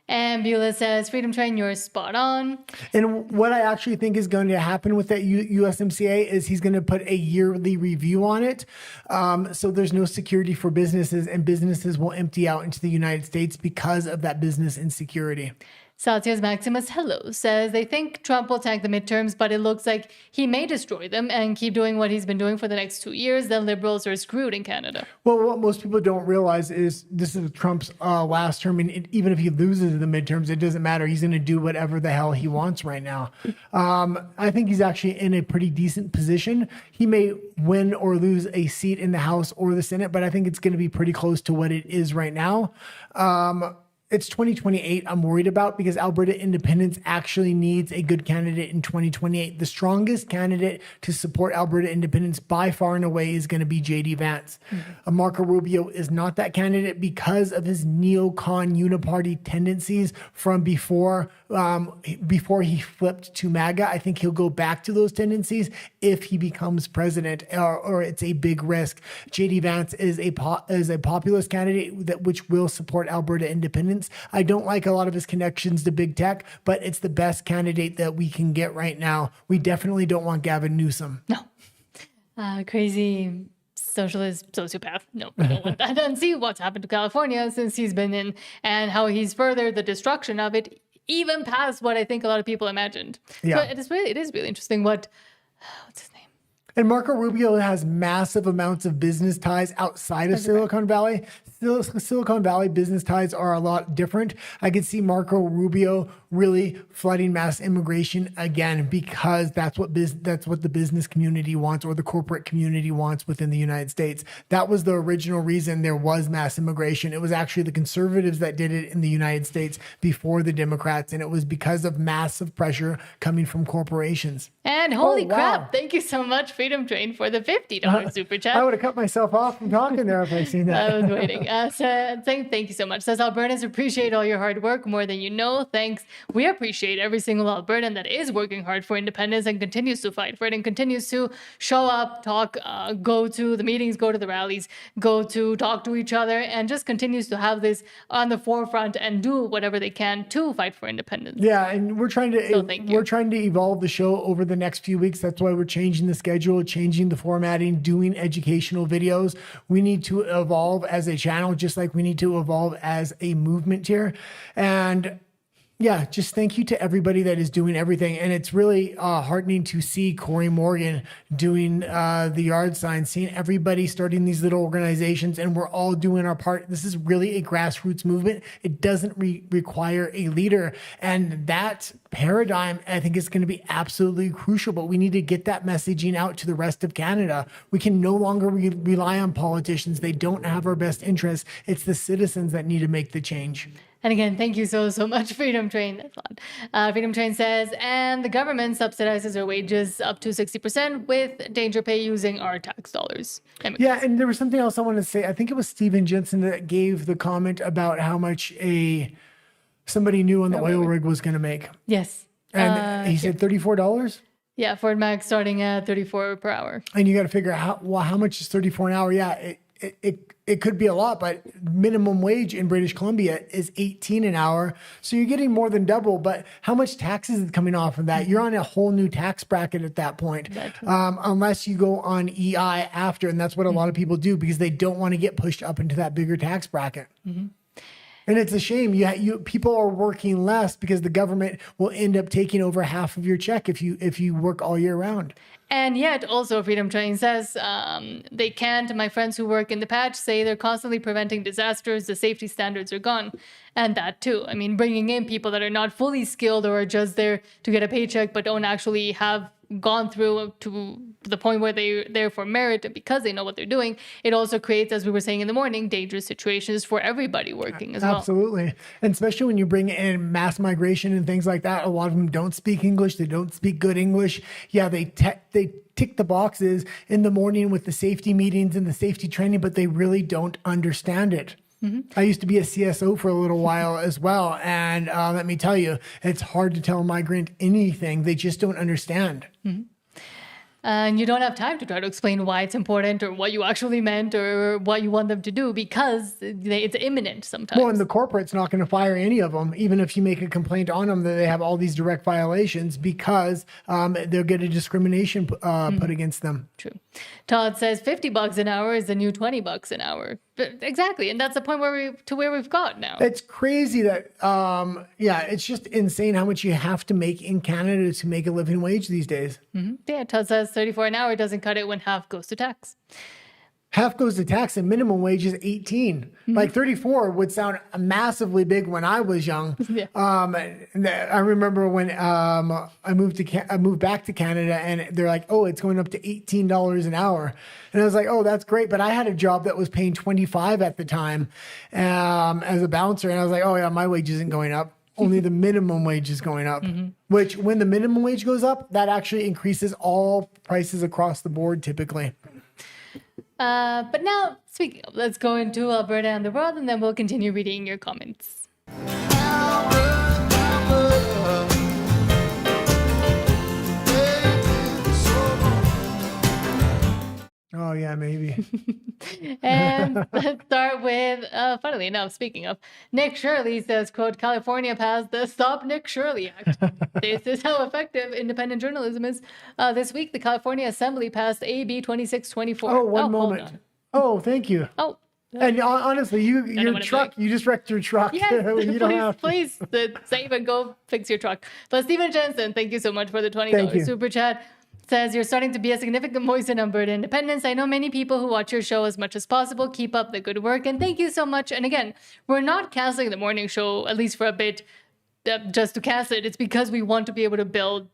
And Beulah says, Freedom Train, you're spot on. And what I actually think is going to happen with that USMCA is he's going to put a yearly review on it. So there's no security for businesses, and businesses will empty out into the United States because of that business insecurity. Celsius Maximus Hello says they think Trump will tank the midterms, but it looks like he may destroy them and keep doing what he's been doing for the next 2 years. Then Liberals are screwed in Canada. Well, what most people don't realize is this is Trump's last term, and even if he loses the midterms, it doesn't matter. He's going to do whatever the hell he wants right now. I think he's actually in a pretty decent position. He may win or lose a seat in the House or the Senate, but I think it's going to be pretty close to what it is right now. It's 2028 I'm worried about because Alberta independence actually needs a good candidate in 2028. The strongest candidate to support Alberta independence by far and away is going to be J.D. Vance. Marco Rubio is not that candidate because of his neocon uniparty tendencies from before he flipped to MAGA. I think he'll go back to those tendencies if he becomes president, or it's a big risk. J.D. Vance is a populist candidate which will support Alberta independence. I don't like a lot of his connections to big tech, but it's the best candidate that we can get right now. We definitely don't want Gavin Newsom. No. Crazy socialist sociopath. No, we don't want that. And see what's happened to California since he's been in and how he's furthered the destruction of it, even past what I think a lot of people imagined. Yeah. So it is really interesting what's his name? And Marco Rubio has massive amounts of business ties outside of Silicon Valley. Silicon Valley business ties are a lot different. I could see Marco Rubio really flooding mass immigration again because that's what the business community wants, or the corporate community wants within the United States. That was the original reason there was mass immigration. It was actually the conservatives that did it in the United States before the Democrats, and it was because of massive pressure coming from corporations. And holy crap, thank you so much, Freedom Train, for the $50 super chat. I would have cut myself off from talking there if I'd seen that. I was waiting. Thank you so much. Says Albertans appreciate all your hard work more than you know. Thanks. We appreciate every single Albertan that is working hard for independence and continues to fight for it and continues to show up, talk, go to the meetings, go to the rallies, go to talk to each other, and just continues to have this on the forefront and do whatever they can to fight for independence. Yeah, and we're trying to evolve the show over the next few weeks. That's why we're changing the schedule, changing the formatting, doing educational videos. We need to evolve as a channel, just like we need to evolve as a movement here. And yeah, just thank you to everybody that is doing everything. And it's really heartening to see Corey Morgan doing the yard sign, seeing everybody starting these little organizations, and we're all doing our part. This is really a grassroots movement. It doesn't require a leader. And that paradigm, I think, is going to be absolutely crucial, but we need to get that messaging out to the rest of Canada. We can no longer rely on politicians. They don't have our best interests. It's the citizens that need to make the change. And again, thank you so much, Freedom Train. That's a lot. Freedom Train says, and the government subsidizes our wages up to 60% with danger pay using our tax dollars. Yeah, and there was something else I wanted to say. I think it was Stephen Jensen that gave the comment about how much somebody new on the oil rig was going to make. Yes. And he said $34? Yeah, Ford Max starting at $34 per hour. And you got to figure out how much is $34 an hour? Yeah, it could be a lot, but minimum wage in British Columbia is $18 an hour. So you're getting more than double, but how much taxes is coming off of that? You're on a whole new tax bracket at that point, unless you go on EI after. And that's what a lot of people do because they don't want to get pushed up into that bigger tax bracket. Mm-hmm. And it's a shame. People are working less because the government will end up taking over half of your check if you work all year round. And yet, also, Freedom Train says they can't. My friends who work in the patch say they're constantly preventing disasters. The safety standards are gone. And that too. I mean, bringing in people that are not fully skilled or are just there to get a paycheck but don't actually have gone through to the point where they're there for merit and because they know what they're doing, it also creates, as we were saying in the morning, dangerous situations for everybody working as well. Absolutely. And especially when you bring in mass migration and things like that, a lot of them don't speak English. They don't speak good English. Yeah, they tick the boxes in the morning with the safety meetings and the safety training, but they really don't understand it. Mm-hmm. I used to be a CSO for a little while as well. And let me tell you, it's hard to tell a migrant anything. They just don't understand. Mm-hmm. And you don't have time to try to explain why it's important or what you actually meant or what you want them to do because it's imminent sometimes. Well, and the corporate's not going to fire any of them, even if you make a complaint on them that they have all these direct violations because they'll get a discrimination put against them. True. Todd says $50 an hour is the new $20 an hour. But exactly, and that's the point where we've got now. It's crazy that, it's just insane how much you have to make in Canada to make a living wage these days. Yeah, Todd says 34 an hour doesn't cut it when half goes to tax. Half goes to tax and minimum wage is 18. Like 34 would sound massively big when I was young. Yeah. I remember when I moved back to Canada and they're like, oh, it's going up to $18 an hour. And I was like, oh, that's great. But I had a job that was paying 25 at the time as a bouncer. And I was like, oh yeah, my wage isn't going up. Only the minimum wage is going up, which when the minimum wage goes up, that actually increases all prices across the board typically. But now, speaking of, let's go into Alberta and the world, and then we'll continue reading your comments. Oh, yeah, maybe. And let's start with, funnily enough, speaking of, Nick Shirley says, quote, California passed the Stop Nick Shirley Act. This is how effective independent journalism is. This week, the California Assembly passed AB 2624. Oh, one moment. Oh, thank you. Oh. And honestly, you just wrecked your truck. Yes, You don't have to. please save and go fix your truck. But Stephen Jensen, thank you so much for the $20 super chat. Says, you're starting to be a significant voice in Alberta independence. I know many people who watch your show as much as possible. Keep up the good work. And thank you so much. And again, we're not canceling the morning show, at least for a bit, just to cast it. It's because we want to be able to build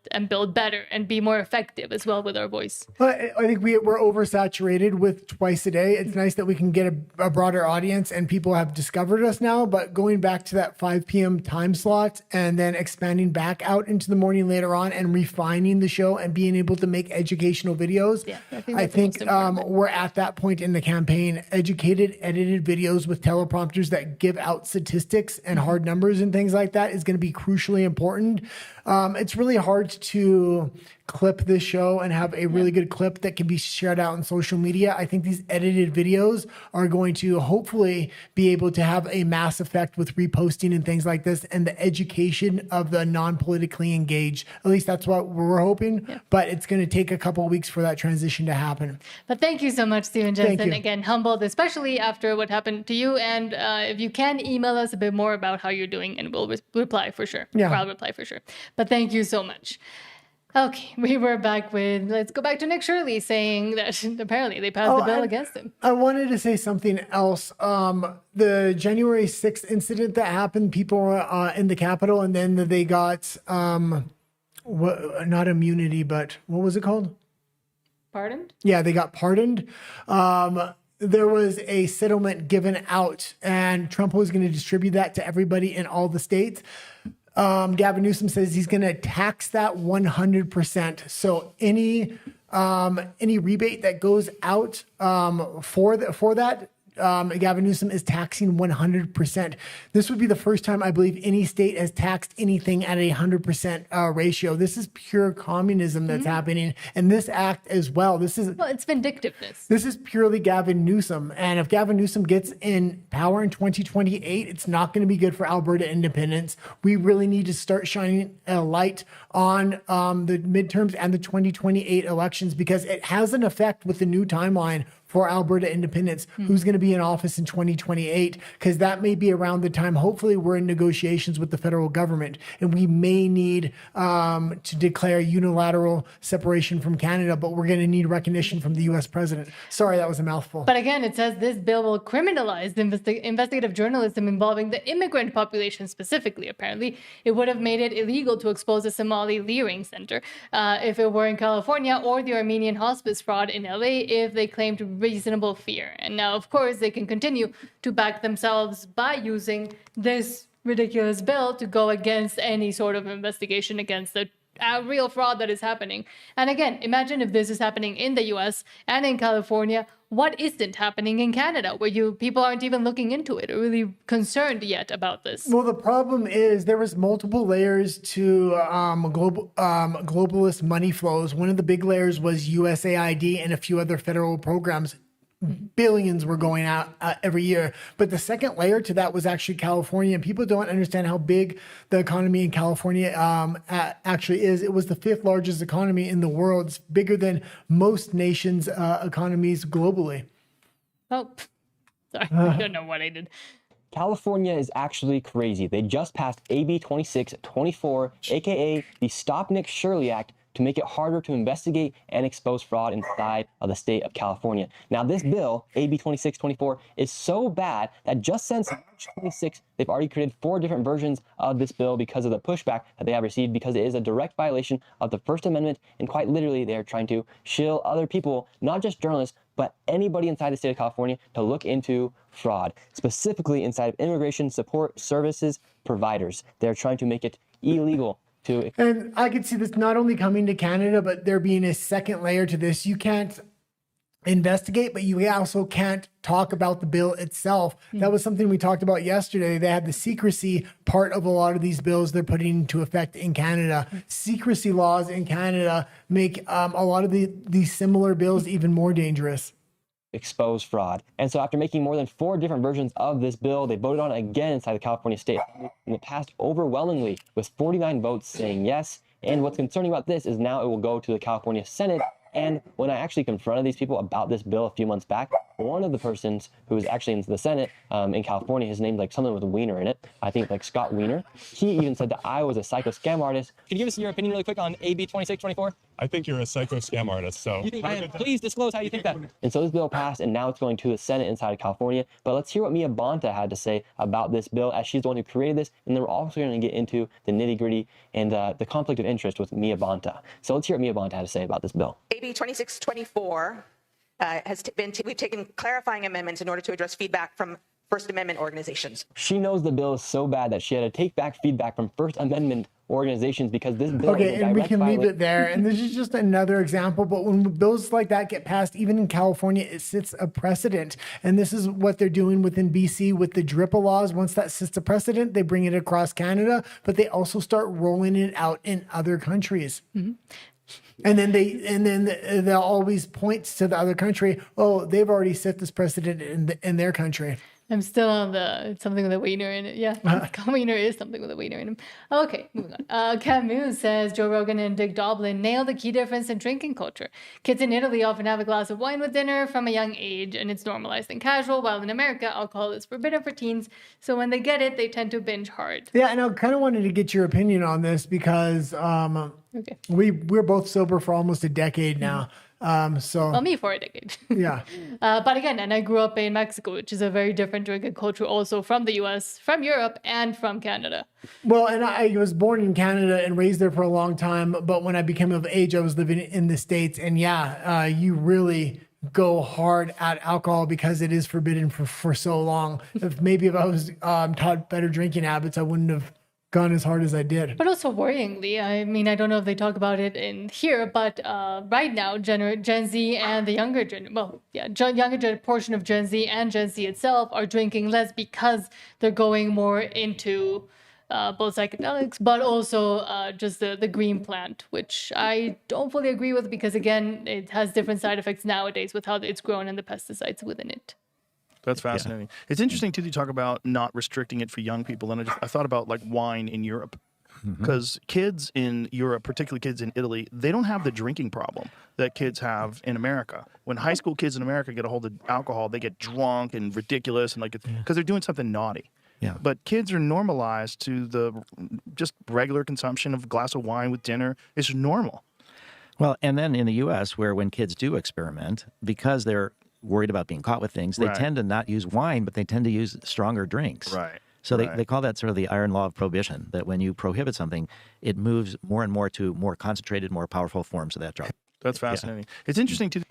better and be more effective as well with our voice. But I think we're oversaturated with twice a day. It's nice that we can get a broader audience and people have discovered us now, but going back to that 5 p.m. time slot and then expanding back out into the morning later on and refining the show and being able to make educational videos. Yeah, I think we're at that point in the campaign. Educated, edited videos with teleprompters that give out statistics and hard numbers and things like that is going to be crucially important. It's really hard to clip this show and have a really good clip that can be shared out on social media. I think these edited videos are going to hopefully be able to have a mass effect with reposting and things like this and the education of the non-politically engaged. At least that's what we're hoping, but it's going to take a couple of weeks for that transition to happen. But thank you so much, Stephen Jensen. Again, humbled, especially after what happened to you. And if you can email us a bit more about how you're doing, and we'll reply for sure. Yeah. Or I'll reply for sure. But thank you so much. Okay, we were back with, let's go back to Nick Shirley saying that apparently they passed the bill against him. I wanted to say something else. The January 6th incident that happened, people were in the Capitol and then they got, not immunity, but what was it called? Pardoned? Yeah, they got pardoned. There was a settlement given out and Trump was going to distribute that to everybody in all the states. Gavin Newsom says he's going to tax that 100%. So any rebate that goes out for that, Gavin Newsom is taxing 100%. This would be the first time I believe any state has taxed anything at a 100% ratio. This is pure communism that's happening, and this act as well. It's vindictiveness. This is purely Gavin Newsom, and if Gavin Newsom gets in power in 2028, it's not going to be good for Alberta independence. We really need to start shining a light on the midterms and the 2028 elections because it has an effect with the new timeline for Alberta independence, who's going to be in office in 2028, because that may be around the time, hopefully we're in negotiations with the federal government, and we may need to declare unilateral separation from Canada, but we're going to need recognition from the U.S. president. Sorry, that was a mouthful. But again, it says this bill will criminalize investigative journalism involving the immigrant population specifically, apparently. It would have made it illegal to expose a Somali Leering Center if it were in California, or the Armenian hospice fraud in LA if they claimed reasonable fear. And now, of course, they can continue to back themselves by using this ridiculous bill to go against any sort of investigation against the real fraud that is happening. And again, imagine if this is happening in the US and in California, what isn't happening in Canada, where people aren't even looking into it or really concerned yet about this? Well, the problem is there was multiple layers to globalist money flows. One of the big layers was USAID and a few other federal programs. Billions were going out every year. But the second layer to that was actually California. And people don't understand how big the economy in California actually is. It was the 5th largest economy in the world. It's bigger than most nations' economies globally. Oh, Sorry, I don't know what I did. California is actually crazy. They just passed AB 2624, aka the Stop Nick Shirley Act, to make it harder to investigate and expose fraud inside of the state of California. Now, this bill, AB 2624, is so bad that just since March 26, they've already created 4 different versions of this bill because of the pushback that they have received, because it is a direct violation of the First Amendment, and quite literally, they are trying to shill other people, not just journalists, but anybody inside the state of California, to look into fraud, specifically inside of immigration support services providers. They're trying to make it illegal. And I could see this not only coming to Canada, but there being a second layer to this. You can't investigate, but you also can't talk about the bill itself. That was something we talked about yesterday. They had the secrecy part of a lot of these bills they're putting into effect in Canada. Secrecy laws in Canada make a lot of these similar bills even more dangerous. Expose fraud. And so after making more than 4 different versions of this bill, they voted on it again inside the California state, and it passed overwhelmingly with 49 votes saying yes. And what's concerning about this is now it will go to the California Senate. And when I actually confronted these people about this bill a few months back, one of the persons who was actually in the Senate in California, his name's like something with Wiener in it, I think like Scott Wiener, he even said that I was a psycho scam artist. Can you give us your opinion really quick on AB 2624? I think you're a psycho scam artist, so... You think I am? Please disclose how you think that. And so this bill passed, and now it's going to the Senate inside of California. But let's hear what Mia Bonta had to say about this bill, as she's the one who created this, and then we're also going to get into the nitty-gritty and the conflict of interest with Mia Bonta. So let's hear what Mia Bonta had to say about this bill. AB 2624 we've taken clarifying amendments in order to address feedback from First Amendment organizations. She knows the bill is so bad that she had to take back feedback from First Amendment organizations because this bill Okay, and we can leave it there. And this is just another example. But when bills like that get passed, even in California, it sets a precedent. And this is what they're doing within BC with the DRIPA laws. Once that sets a precedent, they bring it across Canada, but they also start rolling it out in other countries. Mm-hmm. And then they'll always point to the other country. Oh, they've already set this precedent in their country. I'm still on the something with a wiener in it. Yeah, wiener is something with a wiener in him. Okay, moving on. Camus says Joe Rogan and Dick Doblin nailed the key difference in drinking culture. Kids in Italy often have a glass of wine with dinner from a young age, and it's normalized and casual, while in America, alcohol is forbidden for teens. So when they get it, they tend to binge hard. Yeah, and I kind of wanted to get your opinion on this because we're both sober for almost a decade now. Well, me for a decade. Yeah. But again, and I grew up in Mexico, which is a very different drinking culture also from the US, from Europe, and from Canada. Well, and I was born in Canada and raised there for a long time. But when I became of age, I was living in the States. And you really go hard at alcohol because it is forbidden for so long. If I was taught better drinking habits, I wouldn't have gone as hard as I did. But also worryingly, I mean, I don't know if they talk about it in here, but right now, Gen Z and the younger portion of Gen Z and Gen Z itself are drinking less because they're going more into both psychedelics, but also just the green plant, which I don't fully agree with because, again, it has different side effects nowadays with how it's grown and the pesticides within it. That's fascinating. Yeah. It's interesting, too, you talk about not restricting it for young people. And I thought about, like, wine in Europe. Because kids in Europe, particularly kids in Italy, they don't have the drinking problem that kids have in America. When high school kids in America get a hold of alcohol, they get drunk and ridiculous and because they're doing something naughty. Yeah. But kids are normalized to the just regular consumption of a glass of wine with dinner. It's normal. Well, and then in the U.S., where when kids do experiment, because they're worried about being caught with things, they tend to not use wine, but they tend to use stronger drinks. Right. So they call that sort of the iron law of prohibition, that when you prohibit something, it moves more and more to more concentrated, more powerful forms of that drug. That's fascinating. Yeah. It's interesting, too.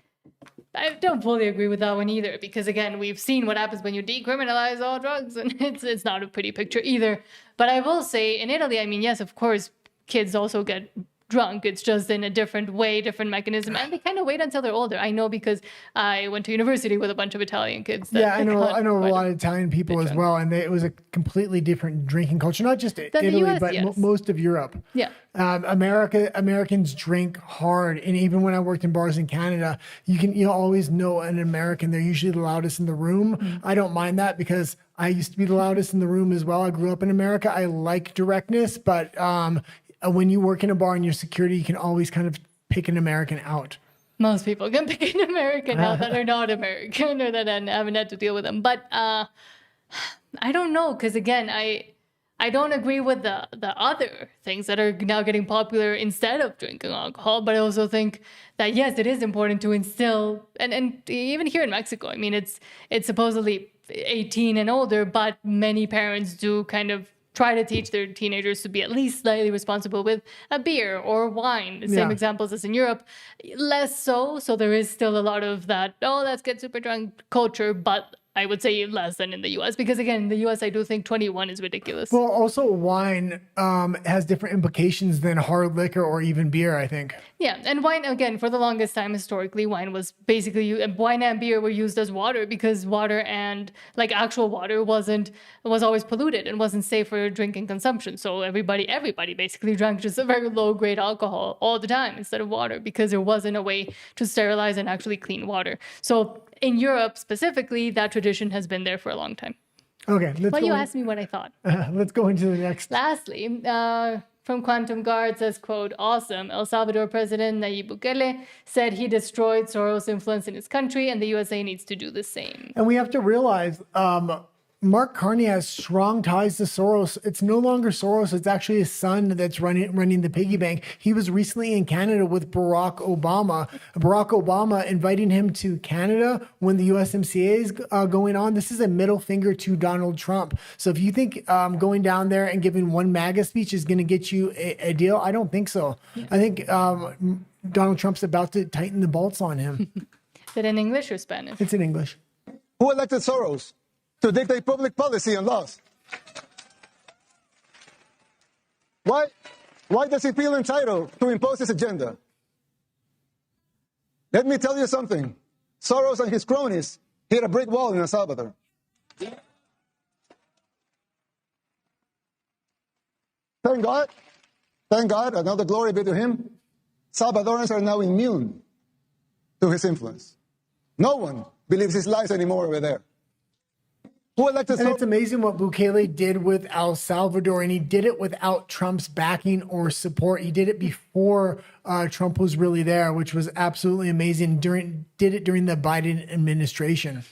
I don't fully agree with that one either, because, again, we've seen what happens when you decriminalize all drugs, and it's not a pretty picture either. But I will say, in Italy, I mean, yes, of course, kids also get drunk. It's just in a different way, different mechanism, and they kind of wait until they're older. I know because I went to university with a bunch of Italian kids. I know a lot of Italian people as well, and it was a completely different drinking culture, not just Italy, US, but most of Europe. Yeah. Americans drink hard, and even when I worked in bars in Canada, you always know an American. They're usually the loudest in the room. Mm-hmm. I don't mind that because I used to be the loudest in the room as well. I grew up in America. I like directness, but when you work in a bar and you're security, you can always kind of pick an American out. Most people can pick an American out that are not American or that haven't had to deal with them. But I don't know, because again, I don't agree with the other things that are now getting popular instead of drinking alcohol, but I also think that, yes, it is important to instill, and even here in Mexico, I mean, it's supposedly 18 and older, but many parents do kind of try to teach their teenagers to be at least slightly responsible with a beer or wine. The same examples as in Europe. Less so there is still a lot of that, oh, let's get super drunk culture, but I would say less than in the US, because again, in the US, I do think 21 is ridiculous. Well, also wine has different implications than hard liquor or even beer, I think. Yeah, and wine, again, for the longest time, historically, wine was basically, wine and beer were used as water, because water and like actual water was always polluted and wasn't safe for drinking consumption. So everybody basically drank just a very low grade alcohol all the time instead of water, because there wasn't a way to sterilize and actually clean water. So in Europe specifically, that tradition has been there for a long time. Okay. You asked me what I thought. Let's go into the next. Lastly, from Quantum Guard says, quote, awesome. El Salvador President Nayib Bukele said he destroyed Soros' influence in his country and the USA needs to do the same. And we have to realize Mark Carney has strong ties to Soros. It's no longer Soros. It's actually his son that's running the piggy bank. He was recently in Canada with Barack Obama. Barack Obama inviting him to Canada when the USMCA is going on. This is a middle finger to Donald Trump. So if you think going down there and giving one MAGA speech is going to get you a deal, I don't think so. Yeah. I think Donald Trump's about to tighten the bolts on him. Is it in English or Spanish? It's in English. Who elected Soros to dictate public policy and laws? Why does he feel entitled to impose his agenda? Let me tell you something. Soros and his cronies hit a brick wall in El Salvador. Thank God, and all the glory be to him, Salvadorans are now immune to his influence. No one believes his lies anymore over there. And it's amazing what Bukele did with El Salvador, and he did it without Trump's backing or support. He did it before Trump was really there, which was absolutely amazing. Did it during the Biden administration.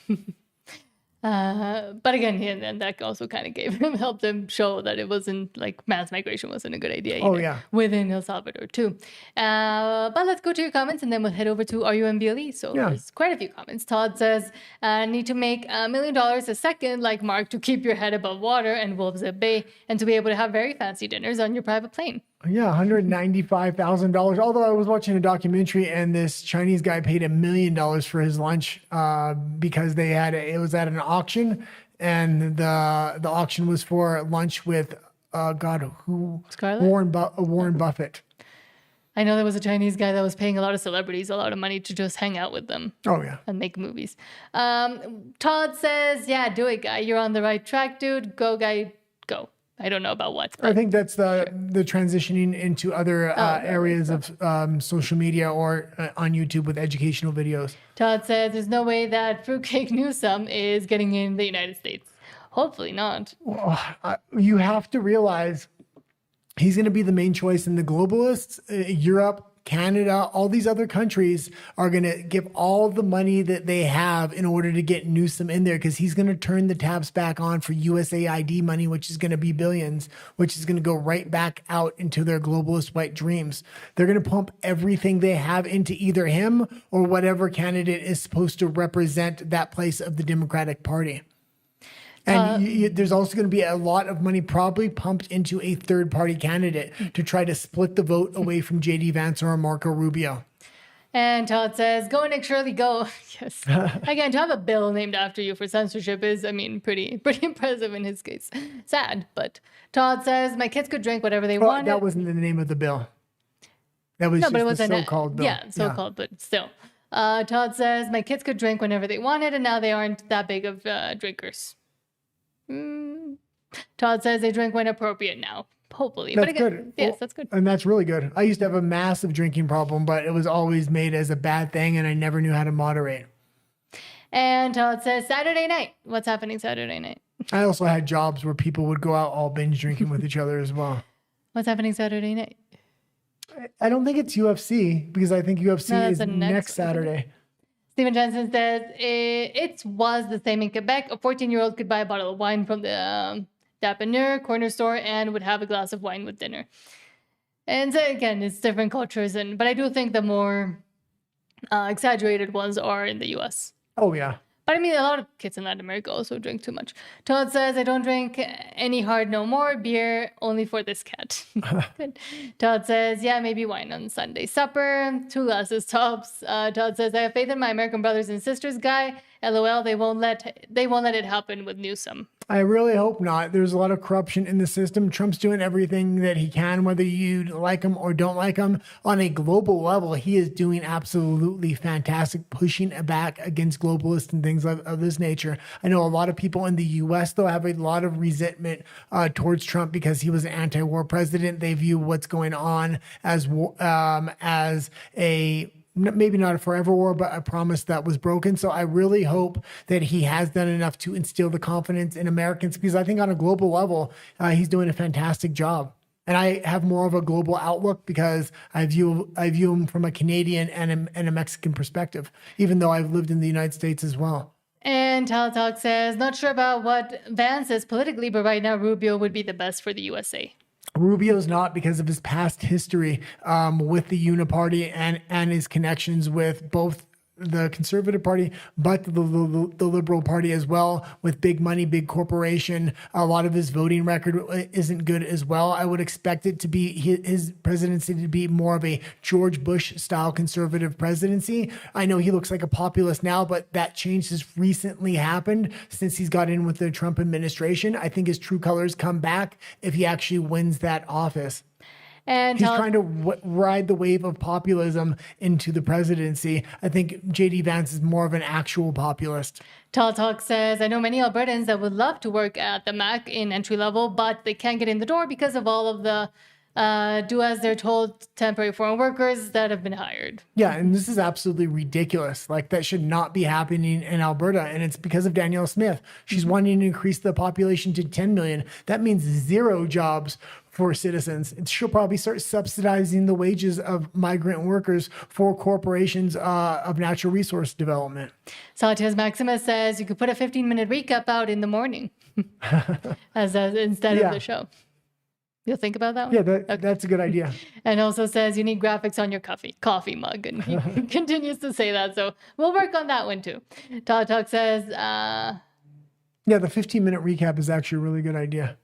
But again, and that also kind of helped him show that it wasn't like mass migration wasn't a good idea either, within El Salvador too. But let's go to your comments and then we'll head over to RUMBLE. So there's quite a few comments. Todd says, need to make $1 million a second like Mark to keep your head above water and wolves at bay and to be able to have very fancy dinners on your private plane. Yeah, $195,000. Although I was watching a documentary and this Chinese guy paid $1 million for his lunch because it was at an auction, and the auction was for lunch with Warren Buffett. I know there was a Chinese guy that was paying a lot of celebrities a lot of money to just hang out with them. Oh yeah, and make movies. Todd says, "Yeah, do it, guy. You're on the right track, dude. Go, guy. Go." I don't know about what. I think that's the transitioning into other areas of social media or on YouTube with educational videos. Todd says there's no way that Fruitcake Newsom is getting in the United States. Hopefully not. Well, you have to realize he's going to be the main choice, and the globalists, Europe, Canada, all these other countries are going to give all the money that they have in order to get Newsom in there, because he's going to turn the taps back on for USAID money, which is going to be billions, which is going to go right back out into their globalist white dreams. They're going to pump everything they have into either him or whatever candidate is supposed to represent that place of the Democratic Party. And there's also going to be a lot of money probably pumped into a third-party candidate to try to split the vote away from J.D. Vance or Marco Rubio. And Todd says, go Nick Shirley, go. Yes. Again, to have a bill named after you for censorship is, I mean, pretty impressive in his case. Sad, but Todd says, my kids could drink whatever they wanted. That wasn't the name of the bill. That was just the so-called bill. Yeah, so-called, but still. Todd says, my kids could drink whenever they wanted, and now they aren't that big of drinkers. Todd says they drink when appropriate now. Hopefully. That's good. Yes, that's good. And that's really good. I used to have a massive drinking problem, but it was always made as a bad thing, and I never knew how to moderate. And Todd says Saturday night. What's happening Saturday night? I also had jobs where people would go out all binge drinking with each other as well. What's happening Saturday night? I don't think it's UFC because I think UFC No, that's is the next one. Saturday. Stephen Jensen says it was the same in Quebec. A 14-year-old could buy a bottle of wine from the dépanneur corner store and would have a glass of wine with dinner. And so again, it's different cultures, but I do think the more exaggerated ones are in the U.S. Oh yeah. But I mean, a lot of kids in Latin America also drink too much. Todd says, I don't drink any hard no more. Beer only for this cat. Good. Todd says, yeah, maybe wine on Sunday supper. 2 glasses tops. Todd says, I have faith in my American brothers and sisters guy. LOL, they won't let it happen with Newsom. I really hope not. There's a lot of corruption in the system. Trump's doing everything that he can, whether you like him or don't like him. On a global level, he is doing absolutely fantastic, pushing back against globalists and things of this nature. I know a lot of people in the U.S., though, have a lot of resentment towards Trump because he was an anti-war president. They view what's going on as a maybe not a forever war, but a promise that was broken. So I really hope that he has done enough to instill the confidence in Americans, because I think on a global level, he's doing a fantastic job. And I have more of a global outlook because I view him from a Canadian and a Mexican perspective, even though I've lived in the United States as well. And Talatalk says, not sure about what Vance says politically, but right now Rubio would be the best for the USA. Rubio's not, because of his past history with the Uniparty and his connections with both the Conservative Party, but the Liberal Party as well, with big money, big corporation. A lot of his voting record isn't good as well. I would expect it to be his presidency to be more of a George Bush style conservative presidency. I know he looks like a populist now, but that change has recently happened since he's got in with the Trump administration. I think his true colors come back if he actually wins that office. And he's trying to ride the wave of populism into the presidency. I think J.D. Vance is more of an actual populist. Talk says, I know many Albertans that would love to work at the MAC in entry level, but they can't get in the door because of all of the do as they're told temporary foreign workers that have been hired. Yeah, and this is absolutely ridiculous. Like, that should not be happening in Alberta, and it's because of Danielle Smith. She's wanting to increase the population to 10 million. That means 0 jobs for citizens. She'll probably start subsidizing the wages of migrant workers for corporations of natural resource development. Satias Maximus says you could put a 15-minute recap out in the morning instead of the show. You'll think about that one? Yeah, that's a good idea. And also says you need graphics on your coffee mug. And he continues to say that. So we'll work on that one too. Talk says... yeah, the 15-minute recap is actually a really good idea.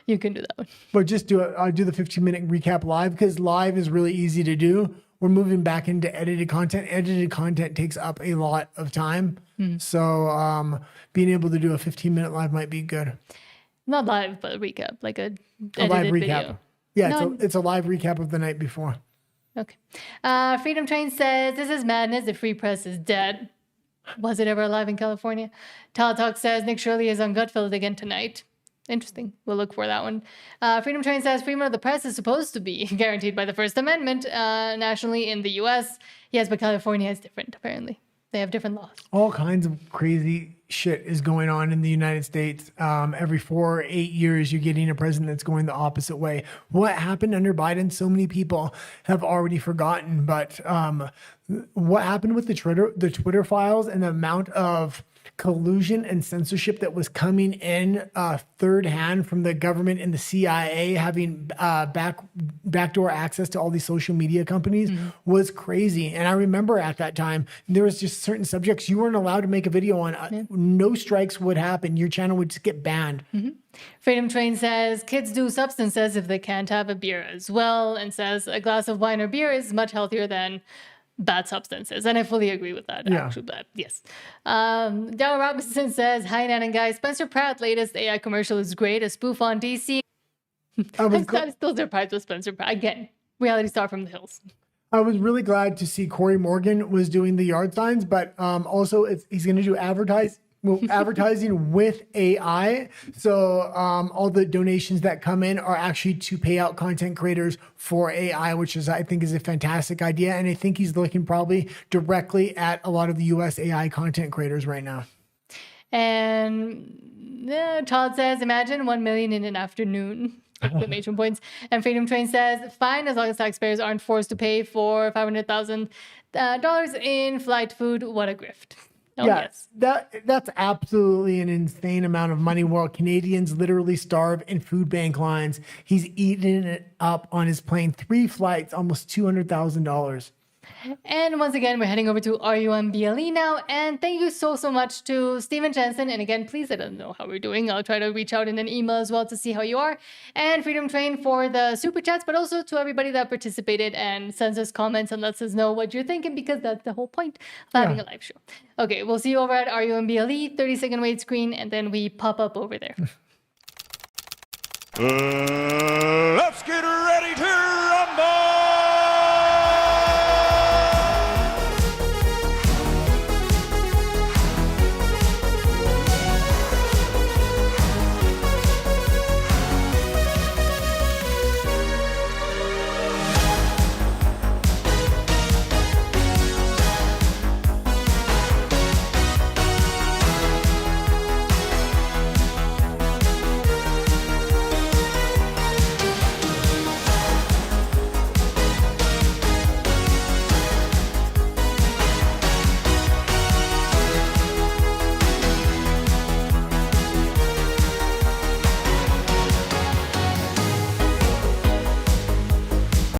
You can do that one. But just do the 15-minute recap live, because live is really easy to do. We're moving back into edited content. Edited content takes up a lot of time. So being able to do a 15-minute live might be good. Not live, but a recap, like a live recap. Video. Yeah, it's a live recap of the night before. Okay. Freedom Train says, this is madness. The free press is dead. Was it ever alive in California? Talk says, Nick Shirley is on Gutfeld again tonight. Interesting. We'll look for that one. Freedom Train says freedom of the press is supposed to be guaranteed by the First Amendment nationally in the U.S. Yes, but California is different, apparently. They have different laws. All kinds of crazy shit is going on in the United States. Every 4 or 8 years, you're getting a president that's going the opposite way. What happened under Biden, so many people have already forgotten. But what happened with the Twitter files and the amount of collusion and censorship that was coming in third hand from the government and the CIA having backdoor access to all these social media companies was crazy. And I remember at that time, there was just certain subjects you weren't allowed to make a video on. No strikes would happen. Your channel would just get banned. Freedom Train says kids do substances if they can't have a beer as well, and says a glass of wine or beer is much healthier than bad substances. And I fully agree with that. Yeah. Actually, but yes. Darryl Robinson says, hi, Nan and guys. Spencer Pratt latest AI commercial is great. A spoof on DC. I'm still surprised with Spencer Pratt. Again, reality star from the hills. I was really glad to see Corey Morgan was doing the yard signs, but also he's going to do advertising with AI. So all the donations that come in are actually to pay out content creators for AI, which I think is a fantastic idea. And I think he's looking probably directly at a lot of the US AI content creators right now. And Todd says, imagine 1 million in an afternoon. Exclamation points. And Freedom Train says, fine, as long as taxpayers aren't forced to pay for $500,000 in flight food. What a grift. Oh, yes, that's absolutely an insane amount of money while Canadians literally starve in food bank lines. He's eating it up on his plane. 3 flights, almost $200,000. And once again, we're heading over to RUMBLE now. And thank you so much to Steven Jensen. And again, please let us know how we're doing. I'll try to reach out in an email as well to see how you are. And Freedom Train for the super chats, but also to everybody that participated and sends us comments and lets us know what you're thinking, because that's the whole point of having a live show. Okay, we'll see you over at RUMBLE, 30-second wait screen, and then we pop up over there.